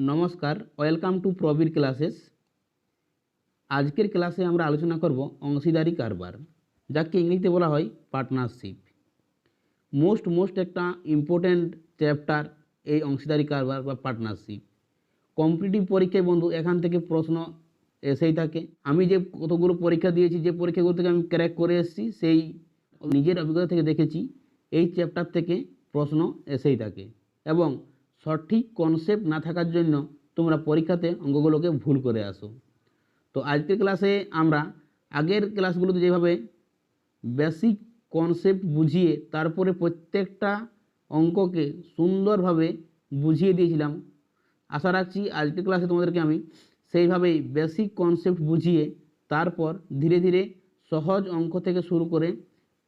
নমস্কার, welcome to Prabir classes. আজকের ক্লাসে আমরা আলোচনা করব অংশীদারি কারবার, যাকে ইংরেজিতে বলা হয় পার্টনারশিপ। মোস্ট একটা ইম্পর্ট্যান্ট চ্যাপ্টার এই অংশীদারি কারবার বা পার্টনারশিপ। কম্পিটিটিভ পরীক্ষায় বন্ধু এখান থেকে প্রশ্ন এসেই থাকে। আমি যে কতগুলো পরীক্ষা দিয়েছি, যে পরীক্ষাগুলো থেকে আমি ক্র্যাক করে এসেছি, সেই নিজের অভিজ্ঞতা থেকে দেখেছি এই চ্যাপ্টার থেকে প্রশ্ন এসেই থাকে। এবং সঠিক কনসেপ্ট না থাকার জন্য তোমরা পরীক্ষাতে অঙ্কগুলোকে ভুল করে আসো। তো আজকের ক্লাসে আমরা আগের ক্লাসগুলোতে যেভাবে বেসিক কনসেপ্ট বুঝিয়ে তারপরে প্রত্যেকটা অঙ্ককে সুন্দরভাবে বুঝিয়ে দিয়েছিলাম, আশা রাখছি আজকের ক্লাসে তোমাদেরকে আমি সেইভাবেই বেসিক কনসেপ্ট বুঝিয়ে তারপর ধীরে ধীরে সহজ অঙ্ক থেকে শুরু করে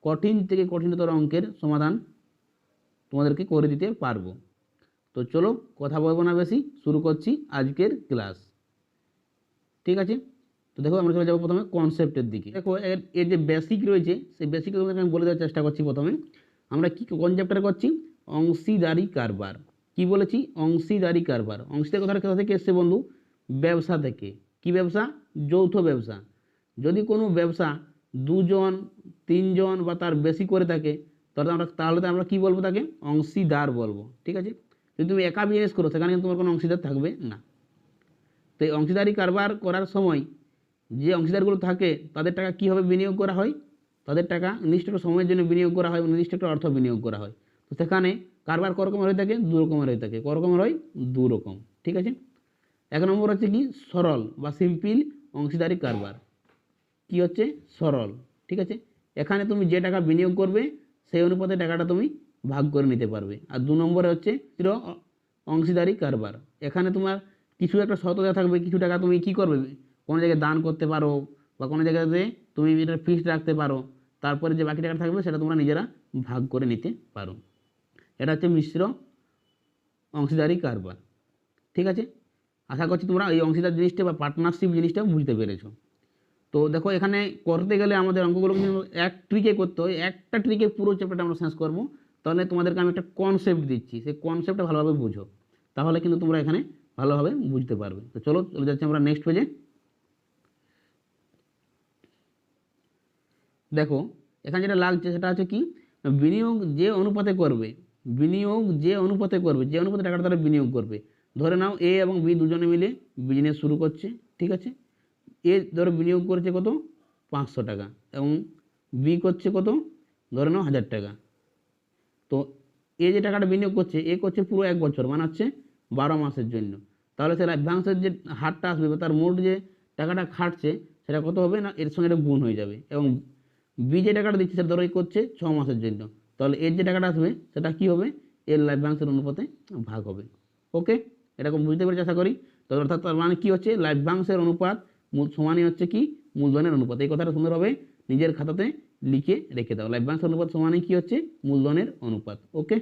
কঠিন থেকে কঠিনতর অঙ্কের সমাধান তোমাদেরকে করে দিতে পারবো। তো চলো কথা বলবো না বেশি, শুরু করছি আজকের ক্লাস। ঠিক আছে, তো দেখো আমরা চলে যাবো প্রথমে কনসেপ্টের দিকে। দেখো এর যে বেসিক রয়েছে সেই বেসিক তোমাদেরকে আমি বলে দেওয়ার চেষ্টা করছি। প্রথমে আমরা কি কোন চ্যাপ্টারে করছি? অংশীদারি কারবার। কি বলেছি? অংশীদারি কারবার। অংশীদারি কথাটা কোথা থেকে এসছে বন্ধু? ব্যবসা থেকে। কি ব্যবসা? যৌথ ব্যবসা। যদি কোনো ব্যবসা দুজন, তিনজন বা তার বেশি করে থাকে তাহলে আমরা কি বলবো? তাকে অংশীদার বলবো। ঠিক আছে, যদি তুমি একা বিজনেস করো সেখানে কিন্তু তোমার কোনো অংশীদার থাকবে না। তো এই অংশীদারি কারবার করার সময় যে অংশীদারগুলো থাকে তাদের টাকা কীভাবে বিনিয়োগ করা হয়? তাদের টাকা নির্দিষ্ট একটা সময়ের জন্য বিনিয়োগ করা হয়, নির্দিষ্ট একটা অর্থ বিনিয়োগ করা হয়। তো সেখানে কারবার করকমের হয়ে থাকে, দু রকমের হয়ে থাকে। করকমের হয়? দু রকম। ঠিক আছে, এক নম্বর হচ্ছে কি সরল বা সিম্পল অংশীদারি কারবার। কি হচ্ছে? সরল। ঠিক আছে, এখানে তুমি যে টাকা বিনিয়োগ করবে সেই অনুপাতে টাকাটা তুমি ভাগ করে নিতে পারবে। আর দু নম্বরে হচ্ছে স্থির অংশীদারি কারবার। এখানে তোমার কিছু একটা শর্ত দেওয়া থাকবে, কিছু টাকা তুমি কি করবে, কোনো জায়গায় দান করতে পারো বা কোনো জায়গাতে তুমি এটা ফিক্সড রাখতে পারো। তারপরে যে বাকি টাকাটা থাকবে সেটা তোমরা নিজেরা ভাগ করে নিতে পারো। এটা হচ্ছে মিশ্র অংশীদারি কারবার। ঠিক আছে, আশা করছি তোমরা এই অংশীদার জিনিসটা বা পার্টনারশিপ জিনিসটা বুঝতে পেরেছো। তো দেখো এখানে করতে গেলে আমাদের অঙ্কগুলো কিন্তু এক ট্রিকে করতে হয়। একটা ট্রিকে পুরো চ্যাপ্টারটা আমরা শেষ করবো। তাহলে তোমাদেরকে আমি একটা কনসেপ্ট দিচ্ছি, সেই কনসেপ্টটা ভালোভাবে বুঝো, তাহলে কিন্তু তোমরা এখানে ভালোভাবে বুঝতে পারবে। তো চলো চলে যাচ্ছি আমরা নেক্সট পেজে। দেখো এখানে যেটা লাগছে সেটা হচ্ছে কি, বিনিয়োগ যে অনুপাতে করবে, যে অনুপাতে টাকাটা তারা বিনিয়োগ করবে। ধরে নাও এ এবং বি দুজনে মিলে বিজনেস শুরু করছে। ঠিক আছে, এ ধরো বিনিয়োগ করেছে কত? 500 টাকা, এবং বি করছে কত? ধরে নাও 1000 টাকা। তো এ যে টাকাটা বিনিয়োগ করছে, এ করছে পুরো 1 বছর, মানে হচ্ছে 12 মাসের জন্য। তাহলে সে লাভ্যাংশের যে হারটা আসবে বা তার মোট যে টাকাটা খাটছে সেটা কত হবে না, এর সঙ্গে এটা গুণ হয়ে যাবে। এবং বি যে টাকাটা দিচ্ছে সেটা ধরো করছে 6 মাসের জন্য, তাহলে এর যে টাকাটা আসবে সেটা কি হবে? এর লাভ্যাংশের অনুপাতে ভাগ হবে। ওকে, এরকম বুঝতে পেরেছি আশা করি। তো অর্থাৎ তার মানে কি হচ্ছে, লাভ্যাংশের অনুপাত সমানই হচ্ছে কি মূলধনের অনুপাত। এই কথাটা সুন্দরভাবে নিজের খাতাতে লিখে রেখে দাও। লাভ্যাংশ অনুপাত সমানই কি হচ্ছে? মূলধনের অনুপাত। ওকে,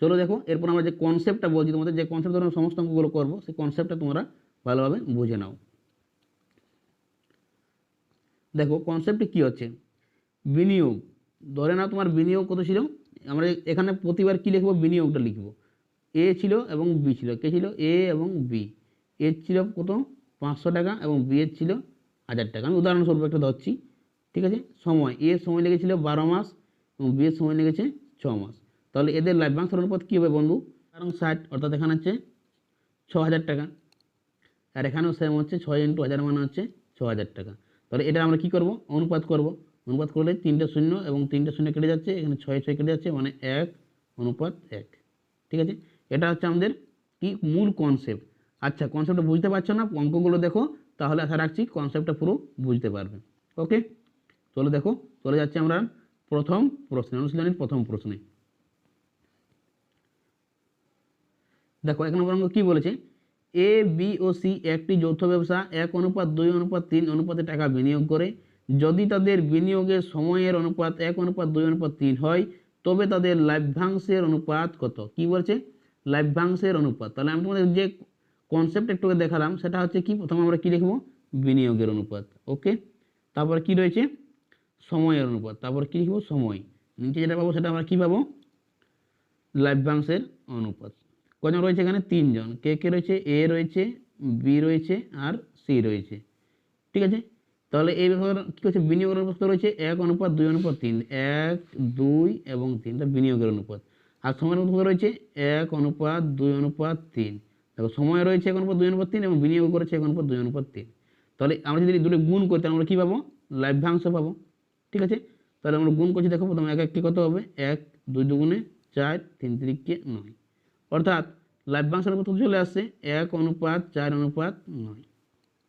চলো দেখো এরপর আমরা যে কনসেপ্টটা বলছি তোমাদের, যে কনসেপ্ট ধরে সমস্ত অঙ্কগুলো করবো, সেই কনসেপ্টটা তোমরা ভালোভাবে বুঝে নাও। দেখো কনসেপ্টে কি হচ্ছে, বিনিয়োগ। ধরে নাও তোমার বিনিয়োগ কত ছিল, আমরা এখানে প্রতিবার কি লিখবো? বিনিয়োগটা লিখবো। এ ছিল এবং বি ছিল। কে ছিল? এ এবং বি। এ ছিল কত? 500 টাকা এবং বি এর ছিল 1000 টাকা। আমি উদাহরণস্বরূপ একটা ধরছি। ঠিক আছে, সময়, এর সময় লেগেছিল 12 মাস এবং বি এর সময় লেগেছে 6 মাস। তাহলে এদের লাভ্যাংশের অনুপাত কী হবে বন্ধু? কারণ 60, অর্থাৎ এখানে হচ্ছে 6000 টাকা। আর এখানেও সেম হচ্ছে 6 × 1000 মানে হচ্ছে 6000 টাকা। তাহলে এটা আমরা কি করব? অনুপাত করব। অনুপাত করলে 3টে শূন্য এবং 3টে শূন্য কেটে যাচ্ছে, এখানে 6 কেটে যাচ্ছে, মানে 1:1। ঠিক আছে, এটা হচ্ছে আমাদের কি মূল কনসেপ্ট। আচ্ছা, কনসেপ্টটা বুঝতে পারছো না? অঙ্কগুলো দেখো, তাহলে আশা রাখছি কনসেপ্টটা পুরো বুঝতে পারবে। ওকে, চলো দেখো চলে যাচ্ছে আমরা প্রথম প্রশ্নে, অনুশীলনীর প্রথম প্রশ্নে। দেখো 1 নম্বর অঙ্ক কি বলেছে, এ বি ও সি একটি যৌথ ব্যবসা 1:2:3 অনুপাতে টাকা বিনিয়োগ করে। যদি তাদের বিনিয়োগের সময়ের অনুপাত 1:2:3 হয়, তবে তাদের লাভ্যাংশের অনুপাত কত? কি বলছে? লাভ্যাংশের অনুপাত। তাহলে আমি তোমাদের যে কনসেপ্ট একটু দেখালাম সেটা হচ্ছে কি, প্রথমে আমরা কি লিখবো? বিনিয়োগের অনুপাত। ওকে, তারপর কি রয়েছে? সময়ের অনুপাত। তারপর কি লিখবো? সময়। নিচে যেটা পাবো সেটা আমরা কি পাবো? লাভ্যাংশের অনুপাত। কজন রয়েছে এখানে? 3 জন। কে কে রয়েছে? এ রয়েছে, বি রয়েছে আর সি রয়েছে। ঠিক আছে, তাহলে এই ব্যাপারে কী করছে? বিনিয়োগের অনুপাত রয়েছে 1:2:3, 1, 2 এবং 3, এটা বিনিয়োগের অনুপাত। আর সময়ের অনুপাত রয়েছে 1:2:3। দেখো সময় রয়েছে 1:2:3 এবং বিনিয়োগ করেছে 1:2:3। তাহলে আমরা যদি দুটো গুণ করি তাহলে আমরা কী পাবো? লভ্যাংশ পাবো। ঠিক আছে, তাহলে আমরা গুণ করছি, দেখো প্রথমে 1 কত হবে? 1, 2 দুগুণে 4, 3 3 9। অর্থাৎ লভ্যাংশের অনুপাত চলে আসছে 1:4:9।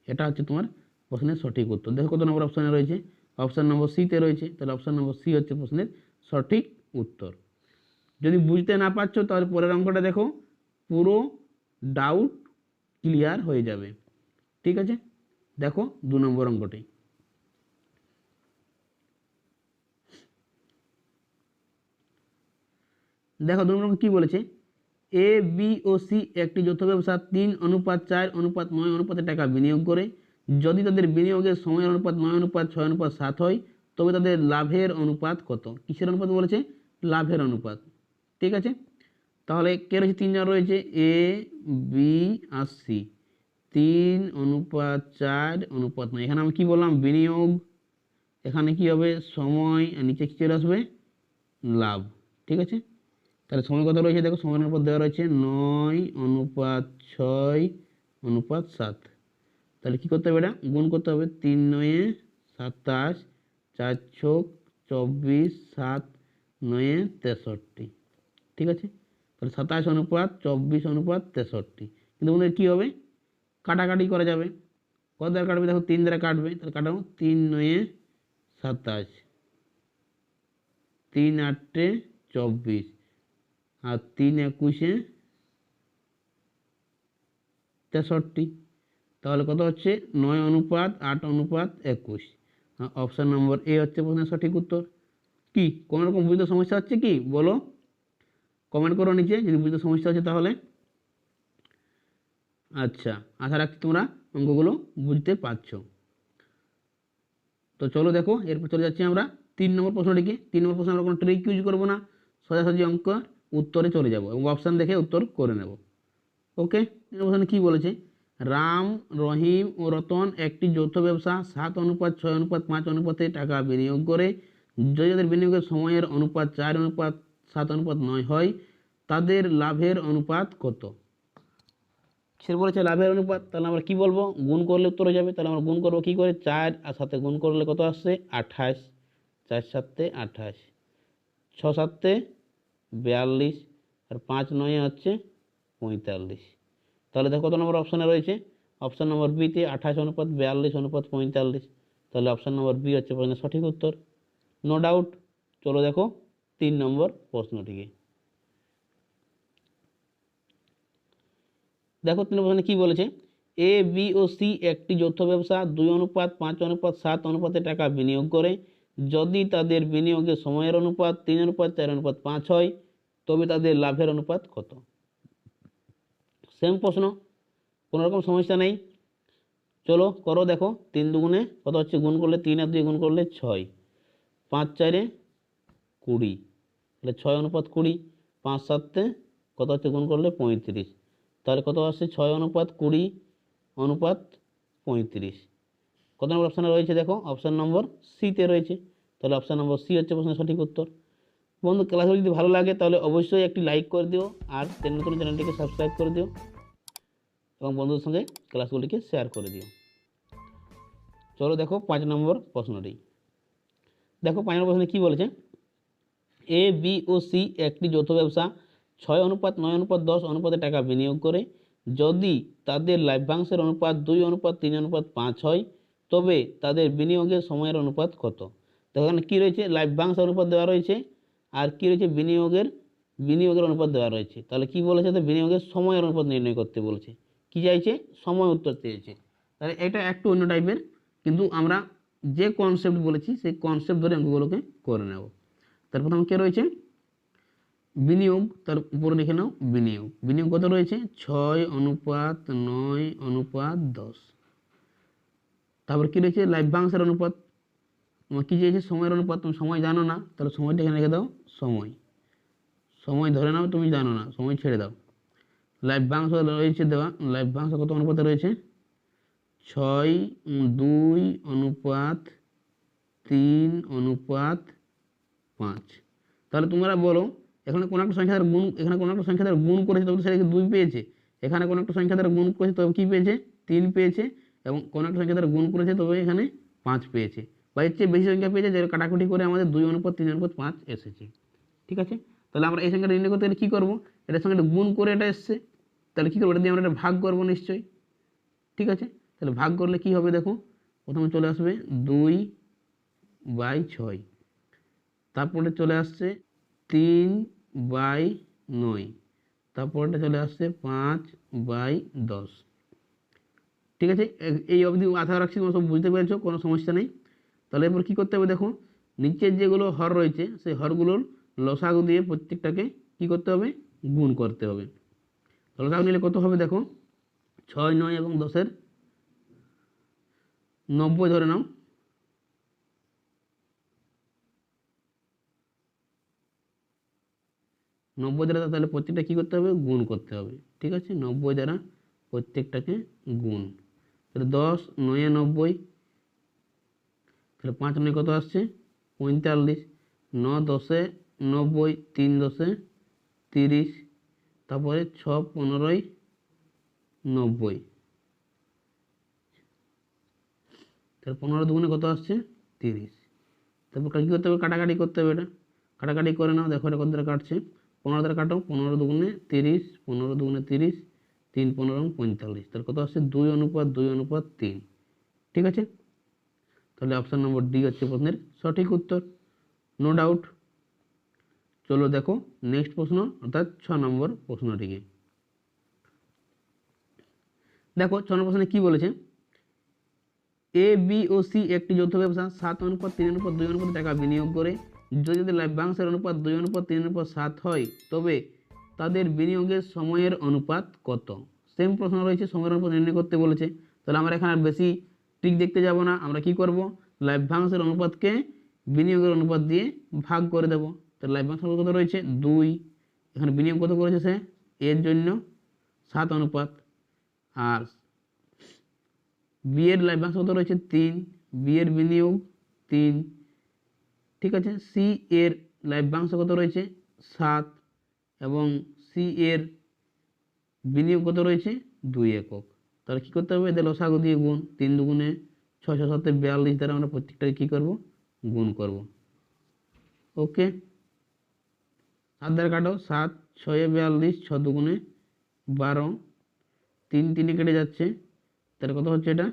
এটা হচ্ছে তোমার প্রশ্নের সঠিক উত্তর। দেখো কত নম্বর অপশানে রয়েছে? অপশান নম্বর সিতে রয়েছে, তাহলে অপশান নম্বর সি হচ্ছে প্রশ্নের সঠিক উত্তর। যদি বুঝতে না পারছো তাহলে পরের অঙ্কটা দেখো, পুরো ডাউট ক্লিয়ার হয়ে যাবে। ঠিক আছে, দেখো 2 নম্বর অঙ্কটি। দেখো 2 নম্বর কী বলেছে? এ, বি ও সি একটি যৌথ ব্যবসা 3:4:9 অনুপাতে টাকা বিনিয়োগ করে। যদি তাদের বিনিয়োগের সময়ের অনুপাত 9:6:7 হয় তবে তাদের লাভের অনুপাত কত? কিসের অনুপাত বলেছে? লাভের অনুপাত। ঠিক আছে, তাহলে কে রয়েছে? 3 জন রয়েছে, এ, বি আর সি। 3:4:9। এখানে আমি কি বললাম? বিনিয়োগ। এখানে কি হবে? সময়। আর নিচে কি চলে আসবে? লাভ। ঠিক আছে, তাহলে সময় কত রয়েছে? দেখো সময়ের অনুপাত দেওয়া রয়েছে 9:6:7। তাহলে কী করতে হবে? এটা গুণ করতে হবে। 3 9 27, 4 6 24, 7 9 63। ঠিক আছে, তাহলে 27:24:63। কিন্তু আমাদের কী হবে? কাটাকাটি করা যাবে। কত দ্বারা কাটবে? দেখো 3 দ্বারা কাটবে, তাহলে কাটাবো। 3 9 27, 3 8 24 আর 3 21 63। তাহলে কত হচ্ছে? 9:8:21। অপশান নম্বর এ হচ্ছে প্রশ্নের সঠিক উত্তর। কি কোনো রকম বুঝতে সমস্যা হচ্ছে কি বলো? কমেন্ট করো নিচে যদি বুঝতে সমস্যা হচ্ছে তাহলে। আচ্ছা, আশা রাখছি তোমরা অঙ্কগুলো বুঝতে পারছো। তো চলো দেখো, এরপর চলে যাচ্ছি আমরা 3 নম্বর প্রশ্নটিকে। 3 নম্বর প্রশ্ন আমরা কোনো ট্রিক ইউজ করবো না, সোজাসুজি অঙ্ক উত্তরে চলে যাব এবং অপশান দেখে উত্তর করে নেব। ওকে, প্রশ্নে কী বলেছে? রাম, রহিম ও রতন একটি যৌথ ব্যবসা 7:6:5 অনুপাতে টাকা বিনিয়োগ করে। যদি তাদের বিনিয়োগের সময়ের অনুপাত 4:7:9 হয় তাদের লাভের অনুপাত কত? সে বলেছে লাভের অনুপাত, তাহলে আমরা কি বলবো? গুণ করলে উত্তর হয়ে যাবে। তাহলে আমরা গুণ করবো কী করে? 4 আর 7 গুণ করলে কত আসছে? 28। 4 7 28, 6 7 42 আর 5 9 হচ্ছে 45। তাহলে দেখো কত নম্বর অপশানে রয়েছে? অপশান নম্বর বিতে 28:42:45। তাহলে অপশান নম্বর বি হচ্ছে প্রশ্নের সঠিক উত্তর, নো ডাউট। চলো দেখো 3 নম্বর প্রশ্নটিকে। দেখো 3 নম্বর প্রশ্নে কী বলেছে? এ, বি ও সি একটি যৌথ ব্যবসা 2:5:7 অনুপাতে টাকা বিনিয়োগ করে। যদি তাদের বিনিয়োগের সময়ের অনুপাত 3:4:5 হয় তবে তাদের লাভের অনুপাত কত? সেম প্রশ্ন, কোনো রকম সমস্যা নেই। চলো করো, দেখো 3 দুগুণে কত হচ্ছে? গুণ করলে 3 আর 2 গুণ করলে 6, 5 4 20, তাহলে 6:20। 5 7 কত হচ্ছে? গুণ করলে 35, তাহলে কত আসছে? 6:20:35। কত নম্বর অপশানে রয়েছে? দেখো অপশান নম্বর সিতে রয়েছে, তাহলে অপশান নম্বর সি হচ্ছে প্রশ্নের সঠিক উত্তর। বন্ধু, ক্লাসগুলো যদি ভালো লাগে তাহলে অবশ্যই একটি লাইক করে দিও আর নতুন চ্যানেলটিকে সাবস্ক্রাইব করে দিও এবং বন্ধুদের সঙ্গে ক্লাসগুলিকে শেয়ার করে দিও। চলো দেখো 5 নম্বর প্রশ্নটি। দেখো 5 নম্বর প্রশ্নে কী বলেছে? এ, বি ও সি একটি যৌথ ব্যবসা 6:9:10 অনুপাতে টাকা বিনিয়োগ করে। যদি তাদের লাভ্যাংশের অনুপাত 2:3:5 হয় তবে তাদের বিনিয়োগের সময়ের অনুপাত কত? দেখো এখানে কী রয়েছে? লাভ্যাংশ অনুপাত দেওয়া রয়েছে আর কী রয়েছে? বিনিয়োগের অনুপাত দেওয়া রয়েছে। তাহলে কী বলেছে? তো বিনিয়োগের সময়ের অনুপাত নির্ণয় করতে বলেছে। কী চাইছে? সময় উত্তর চেয়েছে। তাহলে এটা একটু অন্য টাইপের, কিন্তু আমরা যে কনসেপ্ট বলেছি সেই কনসেপ্ট ধরে অঙ্কগুলোকে করে নেব। তার প্রথমে কে রয়েছে? বিনিয়োগ, তার উপরে লিখে নাও বিনিয়োগ। বিনিয়োগ কত রয়েছে? 6:9:10। তারপর কী রয়েছে? লাভ্যাংশের অনুপাত। তোমার কী চেয়েছে? সময়ের অনুপাত। তুমি সময় জানো না, তাহলে সময়টা এখানে রেখে দাও। সময় ধরে নাও তুমি জানো না, সময় ছেড়ে দাও। লভ্যাংশ রয়েছে দেওয়া, লভ্যাংশ কত অনুপাতে রয়েছে 6:2:3:5। তাহলে তোমরা বলো এখানে কোনো একটা সংখ্যা দ্বারা গুণ, এখানে কোনো একটা সংখ্যা দ্বারা গুণ করেছে তবে সেটাকে 2 পেয়েছে, এখানে কোনো একটা সংখ্যা দ্বারা গুণ করেছে তবে কী পেয়েছে 3 পেয়েছে, এবং কোনো একটা সংখ্যা দ্বারা গুণ করেছে তবে এখানে 5 পেয়েছে, বা এর চেয়ে বেশি সংখ্যা পেয়েছে যেটা কাটাকুটি করে আমাদের 2:3:5 এসেছে। ঠিক আছে, তাহলে আমরা এই সংখ্যাটা নির্ণয় করতে গেলে কী করবো, এটার সঙ্গে এটা গুণ করে এটা এসছে, তাহলে কী করবো, এটা দিয়ে আমরা এটা ভাগ করবো নিশ্চয়ই। ঠিক আছে, তাহলে ভাগ করলে কি হবে দেখো, প্রথমে চলে আসবে 2/6, তারপরে চলে আসছে 3/9, তারপরটা চলে আসছে 5/10। ঠিক আছে, এই অবধি আশা রাখছি তোমরা সব বুঝতে পেরেছো, কোনো সমস্যা নেই। তাহলে এরপর কী করতে হবে দেখো, নিচের যেগুলো হর রয়েছে সেই হরগুলোর লসাগু দিয়ে প্রত্যেকটাকে কী করতে হবে, গুণ করতে হবে। লসাগু নিলে কত হবে দেখো, 6, 9 এবং 10-এর 90 ধরে নাও, 90 দ্বারা তাহলে প্রত্যেকটা কী করতে হবে, গুণ করতে হবে। ঠিক আছে, 90 দ্বারা প্রত্যেকটাকে গুণ, তাহলে 10, 9, 90, তাহলে 5 9 কত আসছে 45, 9 10 90, 3 10 30, তারপরে 6 15 90, তাহলে 15 দুগুণে কত আসছে 30। তারপর কী করতে হবে, কাটাকাটি করতে হবে, এটা কাটাকাটি করে নাও, দেখো এটা কত দ্বারা কাটছে, 15 দ্বারা কাটো, 15 দুগুণে 30, 15 দুগুণে 30, 3 15 45, তাহলে কত আসছে 2:2:3। ঠিক আছে, তাহলে অপশান নম্বর ডি হচ্ছে প্রশ্নের সঠিক উত্তর, নো ডাউট। চলো দেখো নেক্সট প্রশ্ন, অর্থাৎ 6 নম্বর প্রশ্নটিকে দেখো। 6 নম্বর প্রশ্নে কী বলেছে, এ বি ও সি একটি যৌথ ব্যবসা 7:3:2 টাকা বিনিয়োগ করে, যদি তাদের লভ্যাংশের অনুপাত 2:3:7 হয় তবে তাদের বিনিয়োগের সময়ের অনুপাত কত। সেম প্রশ্ন রয়েছে, সময়ের অনুপাত নির্ণয় করতে বলেছে। তাহলে আমরা এখানে আর বেশি ট্রিক দেখতে যাব না, আমরা কি করব, লভ্যাংশের অনুপাতকে বিনিয়োগের অনুপাত দিয়ে ভাগ করে দেব। তাহলে লভ্যাংশ কত রয়েছে 2, এখানে বিনিয়োগ কত করেছে সে, এর জন্য 7 অনুপাত, আর বি এর লভ্যাংশ কত রয়েছে 3, বি এর বিনিয়োগ 3। ঠিক আছে, সি এর লভ্যাংশ কত রয়েছে 7, এবং সি এর বিনিয়োগ কত রয়েছে 2 একক। তাহলে কী করতে হবে, এদের লসাগু দিয়ে গুণ, 3 দুগুণে 6, 6 7 42 দ্বারা আমরা প্রত্যেকটাকে কী করব, গুণ করব। ওকে, 7 দ্বারা কাটো, 7 6 42, 6 দুগুণে 12, 3 3 কেটে যাচ্ছে, তাহলে কত হচ্ছে, এটা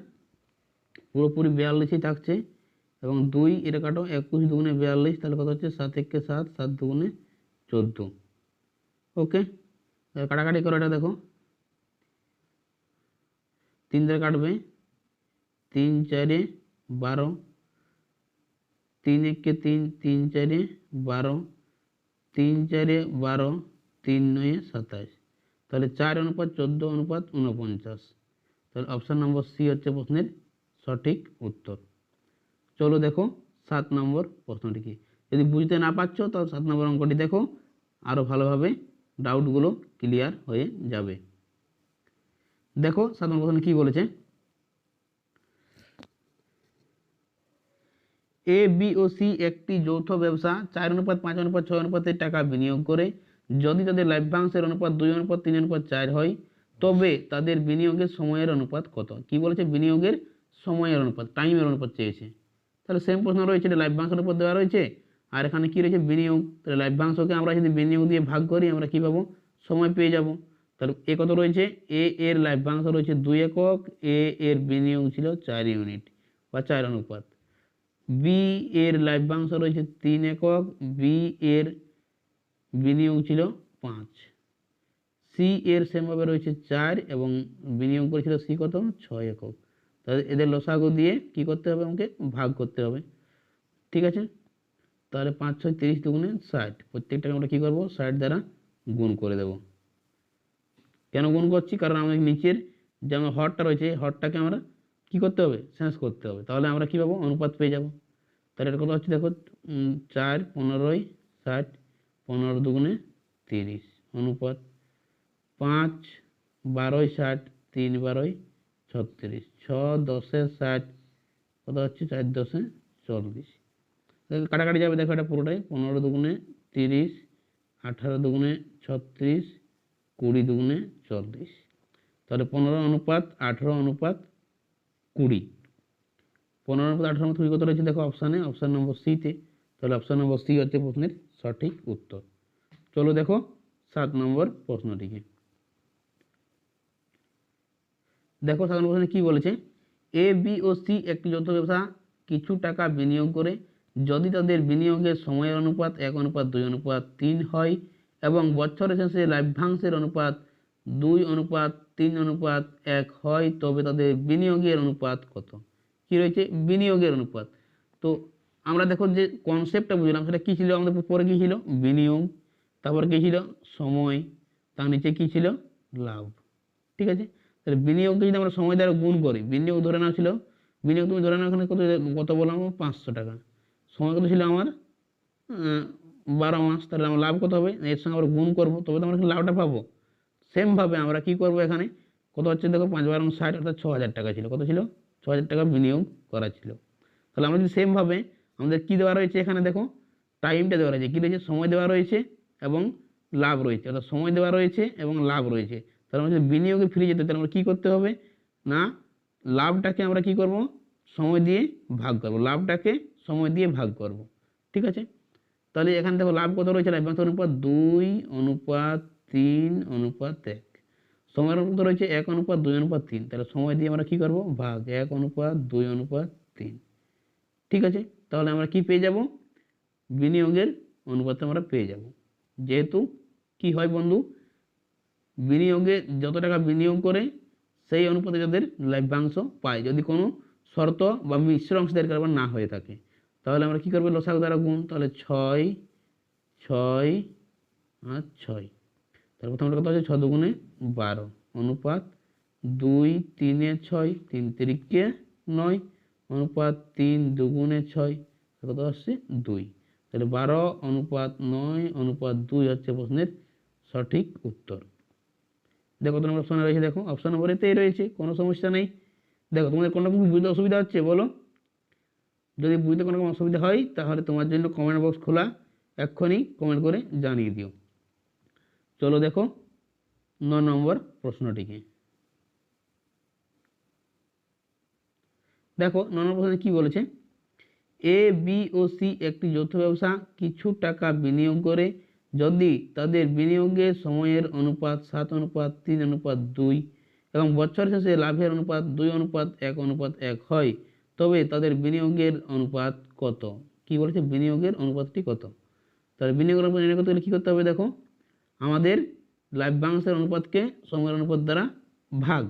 পুরোপুরি 42ই থাকছে, এবং 2 এটা কাটো, 21 দুগুণে 42, তাহলে কত হচ্ছে 7 1 7, 7 দুগুণে 14। ওকে, কাটাকাটি করো, এটা দেখো 3 দ্বারা কাটবে, 3 4 12, 3 1 3, 3 4 12, 3 4 12, 3 9 27, তাহলে 4:14:49। তাহলে অপশান নম্বর সি হচ্ছে প্রশ্নের সঠিক উত্তর। চলো দেখো 7 নম্বর প্রশ্নটি কি, যদি বুঝতে না পারছো তাহলে 7 নম্বর অঙ্কটি দেখো, আরও ভালোভাবে ডাউটগুলো ক্লিয়ার হয়ে যাবে। দেখো 7 নম্বর প্রশ্ন কী বলেছে, এ বি ও সি একটি যৌথ ব্যবসা 4:5:6 টাকা বিনিয়োগ করে, যদি তাদের লভ্যাংশের অনুপাত 2:3:4 হয় তবে তাদের বিনিয়োগের সময়ের অনুপাত কত। কি বলেছে, বিনিয়োগের সময়ের অনুপাত, টাইমের অনুপাত চেয়েছে। তাহলে সেম প্রশ্ন রয়েছে, এটা লভ্যাংশের অনুপাত দেওয়া রয়েছে, আর এখানে কি রয়েছে, বিনিয়োগ। তাহলে লভ্যাংশকে আমরা যদি বিনিয়োগ দিয়ে ভাগ করি আমরা কী পাবো, সময় পেয়ে যাব। তাহলে এ কত রয়েছে, এ এর লভ্যাংশ রয়েছে 2 একক, এ এর বিনিয়োগ ছিল 4 ইউনিট বা 4 অনুপাত, বি এর লভ্যাংশ রয়েছে 3 একক, বি এর বিনিয়োগ ছিল 5, সি এর সেমভাবে রয়েছে 4 এবং বিনিয়োগ করেছিল সি কত 6 একক। তাহলে এদের লসাগু দিয়ে কি করতে হবে, আমাকে ভাগ করতে হবে। ঠিক আছে, তাহলে 5 6 30 দুগুণে 60, প্রত্যেকটাকে আমরা কী করবো 60 দ্বারা গুণ করে দেব। কেন গুণ করছি, কারণ আমাদের নিচের যে আমার হরটা রয়েছে হরটাকে আমরা কী করতে হবে, শেষ করতে হবে, তাহলে আমরা কী পাবো, অনুপাত পেয়ে যাব। তাহলে এটা কত হচ্ছে দেখো, 4 15 60, 15 দুগুণে 30 অনুপাত 5 12 60, 3 12 36, 6 10 60, কত হচ্ছে 4 10 40। কাটাকাটি যাবে, দেখো এটা পুরোটাই 15 দুগুণে 30, 18 দুগুণে 36, 20 দুগুণে 40। তাহলে 15 অনুপাত 18 অনুপাত 20, 15 অনুপাত 18 অনুপাত 20 কত রয়েছে দেখো অপশানে, অপশান নম্বর সিতে। তাহলে অপশান নম্বর সি হচ্ছে প্রশ্নের সঠিক উত্তর। চলো দেখো 7 নম্বর প্রশ্নটিকে। দেখো 7 নম্বর প্রশ্নে কি বলেছে, এ বি ও সি একটি যৌথ ব্যবসা কিছু টাকা বিনিয়োগ করে যদি তাদের বিনিয়োগের সময়ের অনুপাত 1:2:3 হয় এবং বছরের শেষে লাভ্যাংশের অনুপাত 2:3:1 হয়, তবে তাদের বিনিয়োগের অনুপাত কত? কি রয়েছে, বিনিয়োগের অনুপাত। তো আমরা দেখো যে কনসেপ্টটা বুঝলাম সেটা কি ছিল, আমাদের পরে কি ছিল, বিনিয়োগ, তারপর কি ছিল, সময়, তার নিচে কি ছিল, লাভ। ঠিক আছে, তাহলে বিনিয়োগকে যদি আমরা সময় দ্বারা গুণ করি, বিনিয়োগ ধরে নেওয়া ছিল, বিনিয়োগ তুমি ধরে নাও এখানে কত বললাম, 500 টাকা, সময় কত ছিল আমার 12 মাস, তাহলে আমার লাভ কত হবে, এর সঙ্গে আমরা গুণ করবো তবে তো আমরা লাভটা পাবো। সেমভাবে আমরা কি করবো, এখানে কত হচ্ছে দেখো 5 12 60, অর্থাৎ 6000 টাকা ছিল, কত ছিল, 6000 টাকা বিনিয়োগ করা ছিল। তাহলে আমরা যদি সেমভাবে আমাদের কি দেওয়া রয়েছে এখানে দেখো, টাইমটা দেওয়া রয়েছে, কী রয়েছে, সময় দেওয়া রয়েছে এবং লাভ রয়েছে, অর্থাৎ সময় দেওয়া রয়েছে এবং লাভ রয়েছে। তাহলে আমরা যদি বিনিয়োগে ফিরে যেতে, তাহলে আমরা কী করতে হবে না, লাভটাকে আমরা কি করব, সময় দিয়ে ভাগ করব, লাভটাকে সময় দিয়ে ভাগ করব। ঠিক আছে, তাহলে এখানে দেখো লাভ কত রয়েছে, লাভ্যাংশ অনুপাত 2:3:1, সময়ের অনুপাত রয়েছে 1:2:3, তাহলে সময় দিয়ে আমরা কি করব, ভাগ 1:2:3। ঠিক আছে, তাহলে আমরা কি পেয়ে যাব, বিনিয়োগের অনুপাত আমরা পেয়ে যাব। যেহেতু কি হয় বন্ধু, বিনিয়োগে যত টাকা বিনিয়োগ করে সেই অনুপাতে যাদের লাভ্যাংশ পায়, যদি কোনো শর্ত বা মিশ্র অংশীদারি কারবার না হয়ে থাকে, তাহলে আমরা কি করবো, লসাগু দ্বারা গুণ, তাহলে 6 6 আর 6, তার প্রথমটা কত হচ্ছে 6 দুগুণে 12 অনুপাত 2:3:6, 3 3 9 অনুপাত 3 2 6, কত আসছে 2, তাহলে 12:9:2 হচ্ছে প্রশ্নের সঠিক উত্তর। দেখো তোমার অপশানে রয়েছে, দেখো অপশান নম্বর এতেই রয়েছে, কোনো সমস্যা নেই। দেখো তোমাদের কোনো রকম বুঝতে অসুবিধা হচ্ছে বলো, যদি বুঝতে কোনো রকম অসুবিধা হয় তাহলে তোমার জন্য কমেন্ট বক্স খোলা, এক্ষুনি কমেন্ট করে জানিয়ে দিও। চলো দেখো 9 নম্বর প্রশ্নটিকে। দেখো 9 নম্বর প্রশ্নে কি বলেছে, এ বি ও সি একটি যৌথ ব্যবসা কিছু টাকা বিনিয়োগ করে যদি তাদের বিনিয়োগের সময়ের অনুপাত 7:3:2 এবং বছর শেষে লাভের অনুপাত 2:1:1 হয়, তবে তাদের বিনিয়োগের অনুপাত কত? কি বলেছে, বিনিয়োগের অনুপাতটি কত? তাহলে বিনিয়োগের অনুপাত নির্ণয় করতে গেলে কী করতে হবে, দেখো আমাদের লাভ্যাংশের অনুপাতকে সময়ের অনুপাত দ্বারা ভাগ,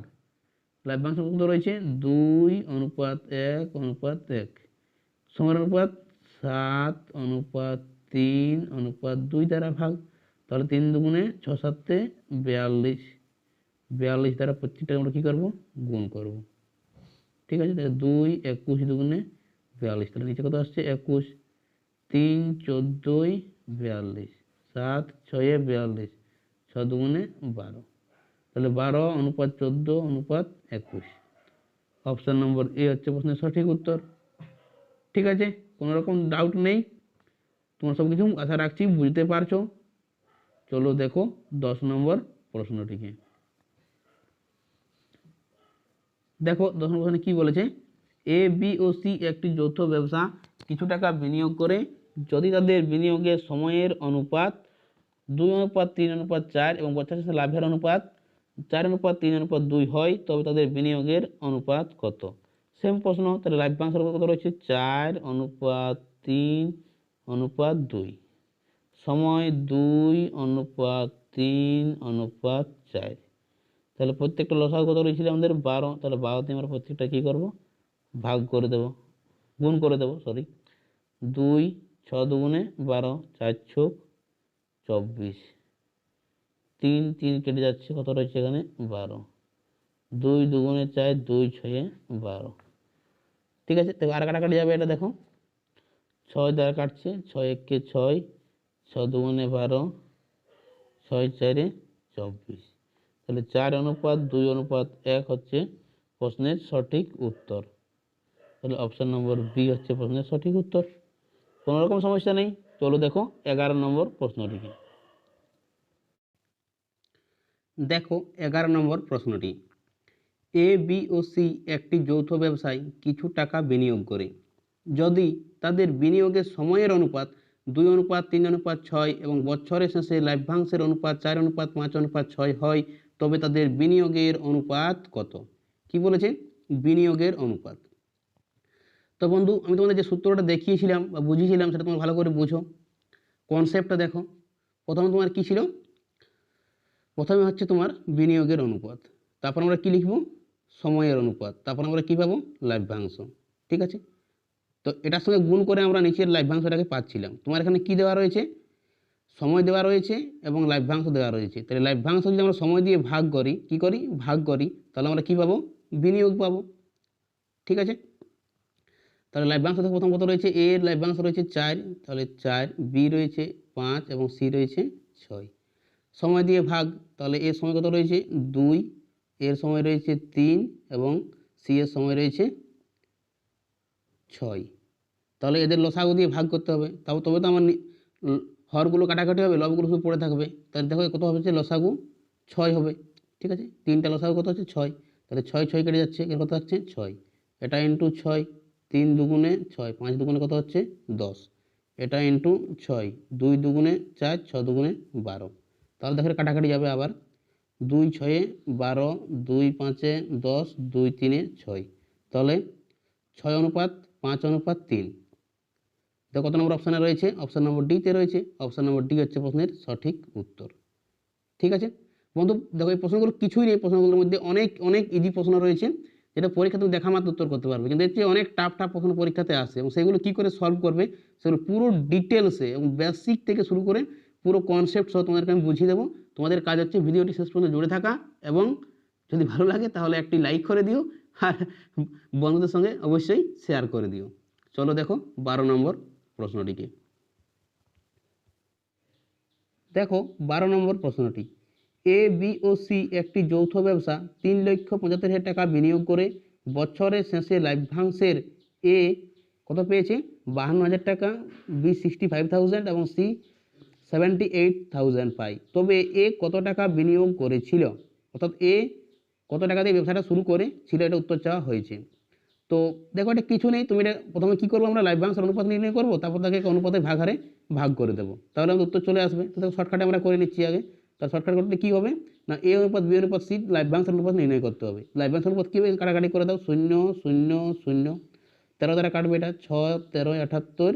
লাভ্যাংশ কত রয়েছে 2:1:1, সময়ের অনুপাত 7:3:2 দ্বারা ভাগ, তাহলে 3 দুগুণে 6 7 42, 42 দ্বারা প্রত্যেকটা আমরা কী করবো, গুণ করব। ঠিক আছে, তাহলে 2 21 দুগুণে 42, তাহলে নিচে কত আসছে 21, 3 14 42, 7 6 42, 6 দুগুণে 12, তাহলে 12:14:21, অপশান নম্বর এ হচ্ছে প্রশ্নের সঠিক উত্তর। ঠিক আছে, কোনো রকম ডাউট নেই, তোমার সব কিছু আশা রাখছি বুঝতে পারছো। চলো দেখো 10 নম্বর প্রশ্নটিকে। দেখো 10 নম্বর প্রশ্নে কি বলেছে, এ বি ও সি একটি যৌথ ব্যবসা কিছু টাকা বিনিয়োগ করে যদি তাদের বিনিয়োগের সময়ের অনুপাত 2:3:4 এবং বছর শেষে লাভের অনুপাত 4:3:2 হয়, তবে তাদের বিনিয়োগের অনুপাত কত? সেম প্রশ্ন, তাহলে লাভ্যাংশের কত রয়েছে 4:3:2, সময় 2:3:4, তাহলে প্রত্যেকটা লসাগু কত রয়েছিল আমাদের 12, তাহলে 12তে আমরা প্রত্যেকটা কী করবো, ভাগ করে দেবো, গুণ করে দেবো, 2 6 দুগুণে 12, 4 ছক 24, 3 3 কেটে যাচ্ছে, কত রয়েছে এখানে 12, 2 দুগুণে 4, 2 6 12। ঠিক আছে, তো আর কাটাকাটি যাবে, এটা দেখো 6 দ্বারা কাটছে, 6 1 6, 6 দুগুণে 12, 6 4 24, তাহলে 4:2:1 হচ্ছে প্রশ্নের সঠিক উত্তর। তাহলে অপশন নম্বর বি হচ্ছে প্রশ্নের সঠিক উত্তর। কোনো রকম সমস্যা নেই। চলো দেখো 11 নম্বর প্রশ্নটিকে। দেখো 11 নম্বর প্রশ্নটি, এ বি ও সি একটি যৌথ ব্যবসায় কিছু টাকা বিনিয়োগ করে। যদি তাদের বিনিয়োগের সময়ের অনুপাত 2:3:6 এবং বছরের শেষে লভ্যাংশের অনুপাত 4:5:6 হয়, তবে তাদের বিনিয়োগের অনুপাত কত? কি বলেছে? বিনিয়োগের অনুপাত। তো বন্ধু, আমি তোমাদের যে সূত্রটা দেখিয়েছিলাম বা বুঝিয়েছিলাম সেটা তোমরা ভালো করে বুঝো। কনসেপ্টটা দেখো। প্রথমে তোমার কি ছিল? প্রথমে হচ্ছে তোমার বিনিয়োগের অনুপাত, তারপর আমরা কি লিখব? সময়ের অনুপাত, তারপর আমরা কি পাবো? লভ্যাংশ। ঠিক আছে, তো এটার সঙ্গে গুণ করে আমরা নিচের লভ্যাংশটাকে পাচ্ছিলাম। তোমার এখানে কি দেওয়া রয়েছে? সময় দেওয়া রয়েছে এবং লভ্যাংশ দেওয়া রয়েছে। তাহলে লভ্যাংশ যদি আমরা সময় দিয়ে ভাগ করি, কি করি? ভাগ করি, তাহলে আমরা কি পাবো? বিনিয়োগ পাবো। ঠিক আছে, তাহলে লভ্যাংশ থেকে প্রথম কত রয়েছে? এ এর লভ্যাংশ রয়েছে 4, তাহলে 4, বি রয়েছে 5 এবং সি রয়েছে 6। সময় দিয়ে ভাগ, তাহলে এর সময় কত রয়েছে? 2, এর সময় রয়েছে 3 এবং সি এর সময় রয়েছে 6। তাহলে এদের লসাগু দিয়ে ভাগ করতে হবে, তবে তো আমার হরগুলো কাটাকাটি হবে, লবগুলো শুধু পড়ে থাকবে। তাহলে দেখো কত হচ্ছে? লসাগু 6 হবে। ঠিক আছে, 3টা লসাগু কত হচ্ছে? 6। তাহলে 6 6 কেটে যাচ্ছে, এর কত হচ্ছে? 6। এটা ইন্টু 6, 3 দুগুণে 6, 5 দুগুণে কত হচ্ছে? 10। এটা ইন্টু 6, 2 দুগুণে 4, 6 দুগুণে 12। তাহলে দেখো কাটাকাটি যাবে আবার। 2 6 12, 2 5 10, 2 3 6। তাহলে 6:5:3। দেখো কত নম্বর অপশানে রয়েছে? অপশান নম্বর ডিতে রয়েছে। অপশান নম্বর ডি হচ্ছে প্রশ্নের সঠিক উত্তর। ঠিক আছে বন্ধু, দেখো এই প্রশ্নগুলো কিছুই নেই, প্রশ্নগুলোর মধ্যে অনেক অনেক ইজি প্রশ্ন রয়েছে, যেটা পরীক্ষা তুমি দেখা মাত্র উত্তর করতে পারবে। কিন্তু এর চেয়ে অনেক টাফ টাফ প্রশ্ন পরীক্ষাতে আসে, এবং সেগুলো কী করে সলভ করবে সেগুলো পুরো ডিটেলসে এবং বেসিক থেকে শুরু করে পুরো কনসেপ্ট সহ তোমাদেরকে আমি বুঝিয়ে দেবো। তোমাদের কাজ হচ্ছে ভিডিওটি শেষ পর্যন্ত জুড়ে থাকা, এবং যদি ভালো লাগে তাহলে একটি লাইক করে দিও, আর বন্ধুদের সঙ্গে অবশ্যই শেয়ার করে দিও। চলো দেখো 12 নম্বর প্রশ্নটিকে। দেখো 12 নম্বর প্রশ্নটি, এ বি ও সি একটি যৌথ ব্যবসা 3,75,000 টাকা বিনিয়োগ করে বছরের শেষে লভ্যাংশের এ কত পেয়েছে? 52,000 টাকা, বি 65,000 এবং সি 78,000 পায়। তবে এ কত টাকা বিনিয়োগ করেছিল? অর্থাৎ এ কত টাকা দিয়ে ব্যবসাটা শুরু করেছিল, এটা উত্তর চাওয়া হয়েছে। তো দেখো এটা কিছু নেই, তুমি এটা প্রথমে কী করবো? আমরা লভ্যাংশের অনুপাত নির্ণয় করবো, তারপর তাকে অনুপাতের ভাগ হারে ভাগ করে দেবো, তাহলে আমাদের উত্তর চলে আসবে। তো দেখো শর্টকাটে আমরা করে নিচ্ছি আগে। তার শর্টকাট করতে কী হবে না, এ অনুপাত বি অনুপাত সি লভ্যাংশের অনুপাত নির্ণয় করতে হবে। লভ্যাংশের অনুপাত কীভাবে? কাটাকাটি করে দাও, 0 0 0, 13 দ্বারা কাটবে, এটা 6 13 78,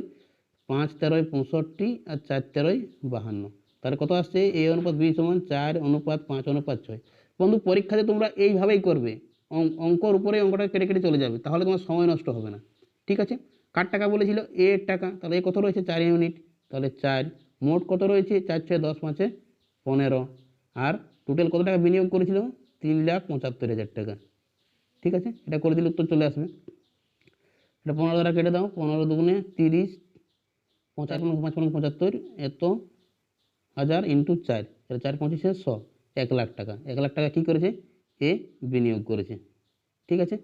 5 13 65 আর 4 13 52। তাহলে কত আসছে? এ অনুপাত বি সমান 4:5:6। বন্ধু পরীক্ষাতে তোমরা এইভাবেই করবে, অঙ্কর উপরে অঙ্কটা কেটে কেটে চলে যাবে, তাহলে তোমার সময় নষ্ট হবে না। ঠিক আছে, কার টাকা বলেছিল? এ এর টাকা, তাহলে এ কত রয়েছে? 4 ইউনিট, তাহলে 4। মোট কত রয়েছে? 4 6 10 5 15। আর টোটাল কত টাকা বিনিয়োগ করেছিল? 3,75,000 টাকা। ঠিক আছে, এটা করে দিলে উত্তর চলে আসবে। এটা 15 দ্বারা কেটে দাও, 15 দুগুণে 30, 5 5 75, এত হাজার ইন্টু 4, তাহলে 4 25 100, 1,00,000 টাকা। 1,00,000 টাকা কী করেছে? এ বিনিয়োগ করেছে। ঠিক আছে,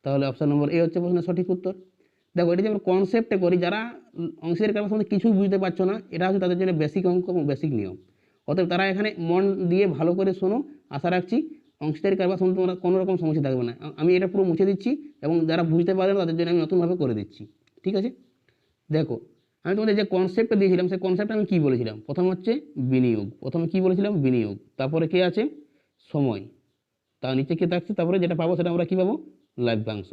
তাহলে অপশান নম্বর এ হচ্ছে প্রশ্নের সঠিক উত্তর। দেখো এটা যে আমরা কনসেপ্টে করি, যারা অংশের কারবার সম্বন্ধে কিছুই বুঝতে পারছো না, এটা হচ্ছে তাদের জন্য বেসিক অঙ্ক এবং বেসিক নিয়ম। অতএব তারা এখানে মন দিয়ে ভালো করে শোনো। আশা রাখছি অংশীদারি কারবার সম্বন্ধে তোমরা কোনো রকম সমস্যা থাকবে না। আমি এটা পুরো মুছে দিচ্ছি, এবং যারা বুঝতে পারে না তাদের জন্য আমি নতুনভাবে করে দিচ্ছি। ঠিক আছে, দেখো আমি তোমাদের যে কনসেপ্টটা দিয়েছিলাম, সেই কনসেপ্টটা আমি কী বলেছিলাম? প্রথম হচ্ছে বিনিয়োগ, প্রথমে কী বলেছিলাম? বিনিয়োগ, তারপরে কে আছে? সময়, তার নিচে কে থাকছে? তারপরে যেটা পাবো সেটা আমরা কী পাবো? লভ্যাংশ।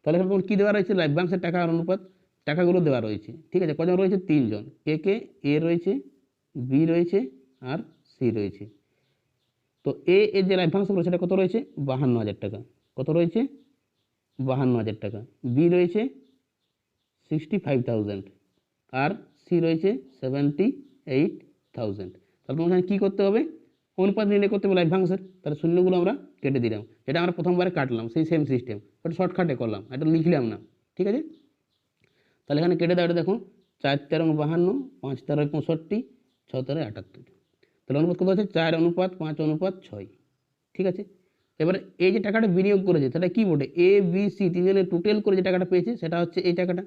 তাহলে এখানে তোমার কী দেওয়া রয়েছে? লভ্যাংশের টাকা আর অনুপাত, টাকাগুলো দেওয়া রয়েছে। ঠিক আছে, কজন রয়েছে? 3 জন। কে কে? এ রয়েছে, বি রয়েছে আর সি রয়েছে। তো এ এর যে লভ্যাংশ রয়েছে সেটা কত রয়েছে? 52,000 টাকা। কত রয়েছে? 52,000 টাকা। বি রয়েছে 65,000 আর সি রয়েছে 78,000। তাহলে তোমার এখানে কী করতে হবে? অনুপাত নির্ণয় করতে হবে লভ্যাংশের। তাহলে শূন্যগুলো আমরা কেটে দিলাম, এটা আমরা প্রথমবারে কাটলাম, সেই সেম সিস্টেম, এটা শর্টকাটে করলাম, এটা লিখলাম না। ঠিক আছে, তাহলে এখানে কেটে দাও। এটা দেখো 4 13 52, 5 13 65, 6 13 78। তাহলে অনুপাত কত হচ্ছে 4:5:6। ঠিক আছে, এবার এই যে টাকাটা বিনিয়োগ করেছে সেটা কি বটে, এ বি সি তিনজনের টোটাল করে যে টাকাটা পেয়েছে সেটা হচ্ছে এই টাকাটা।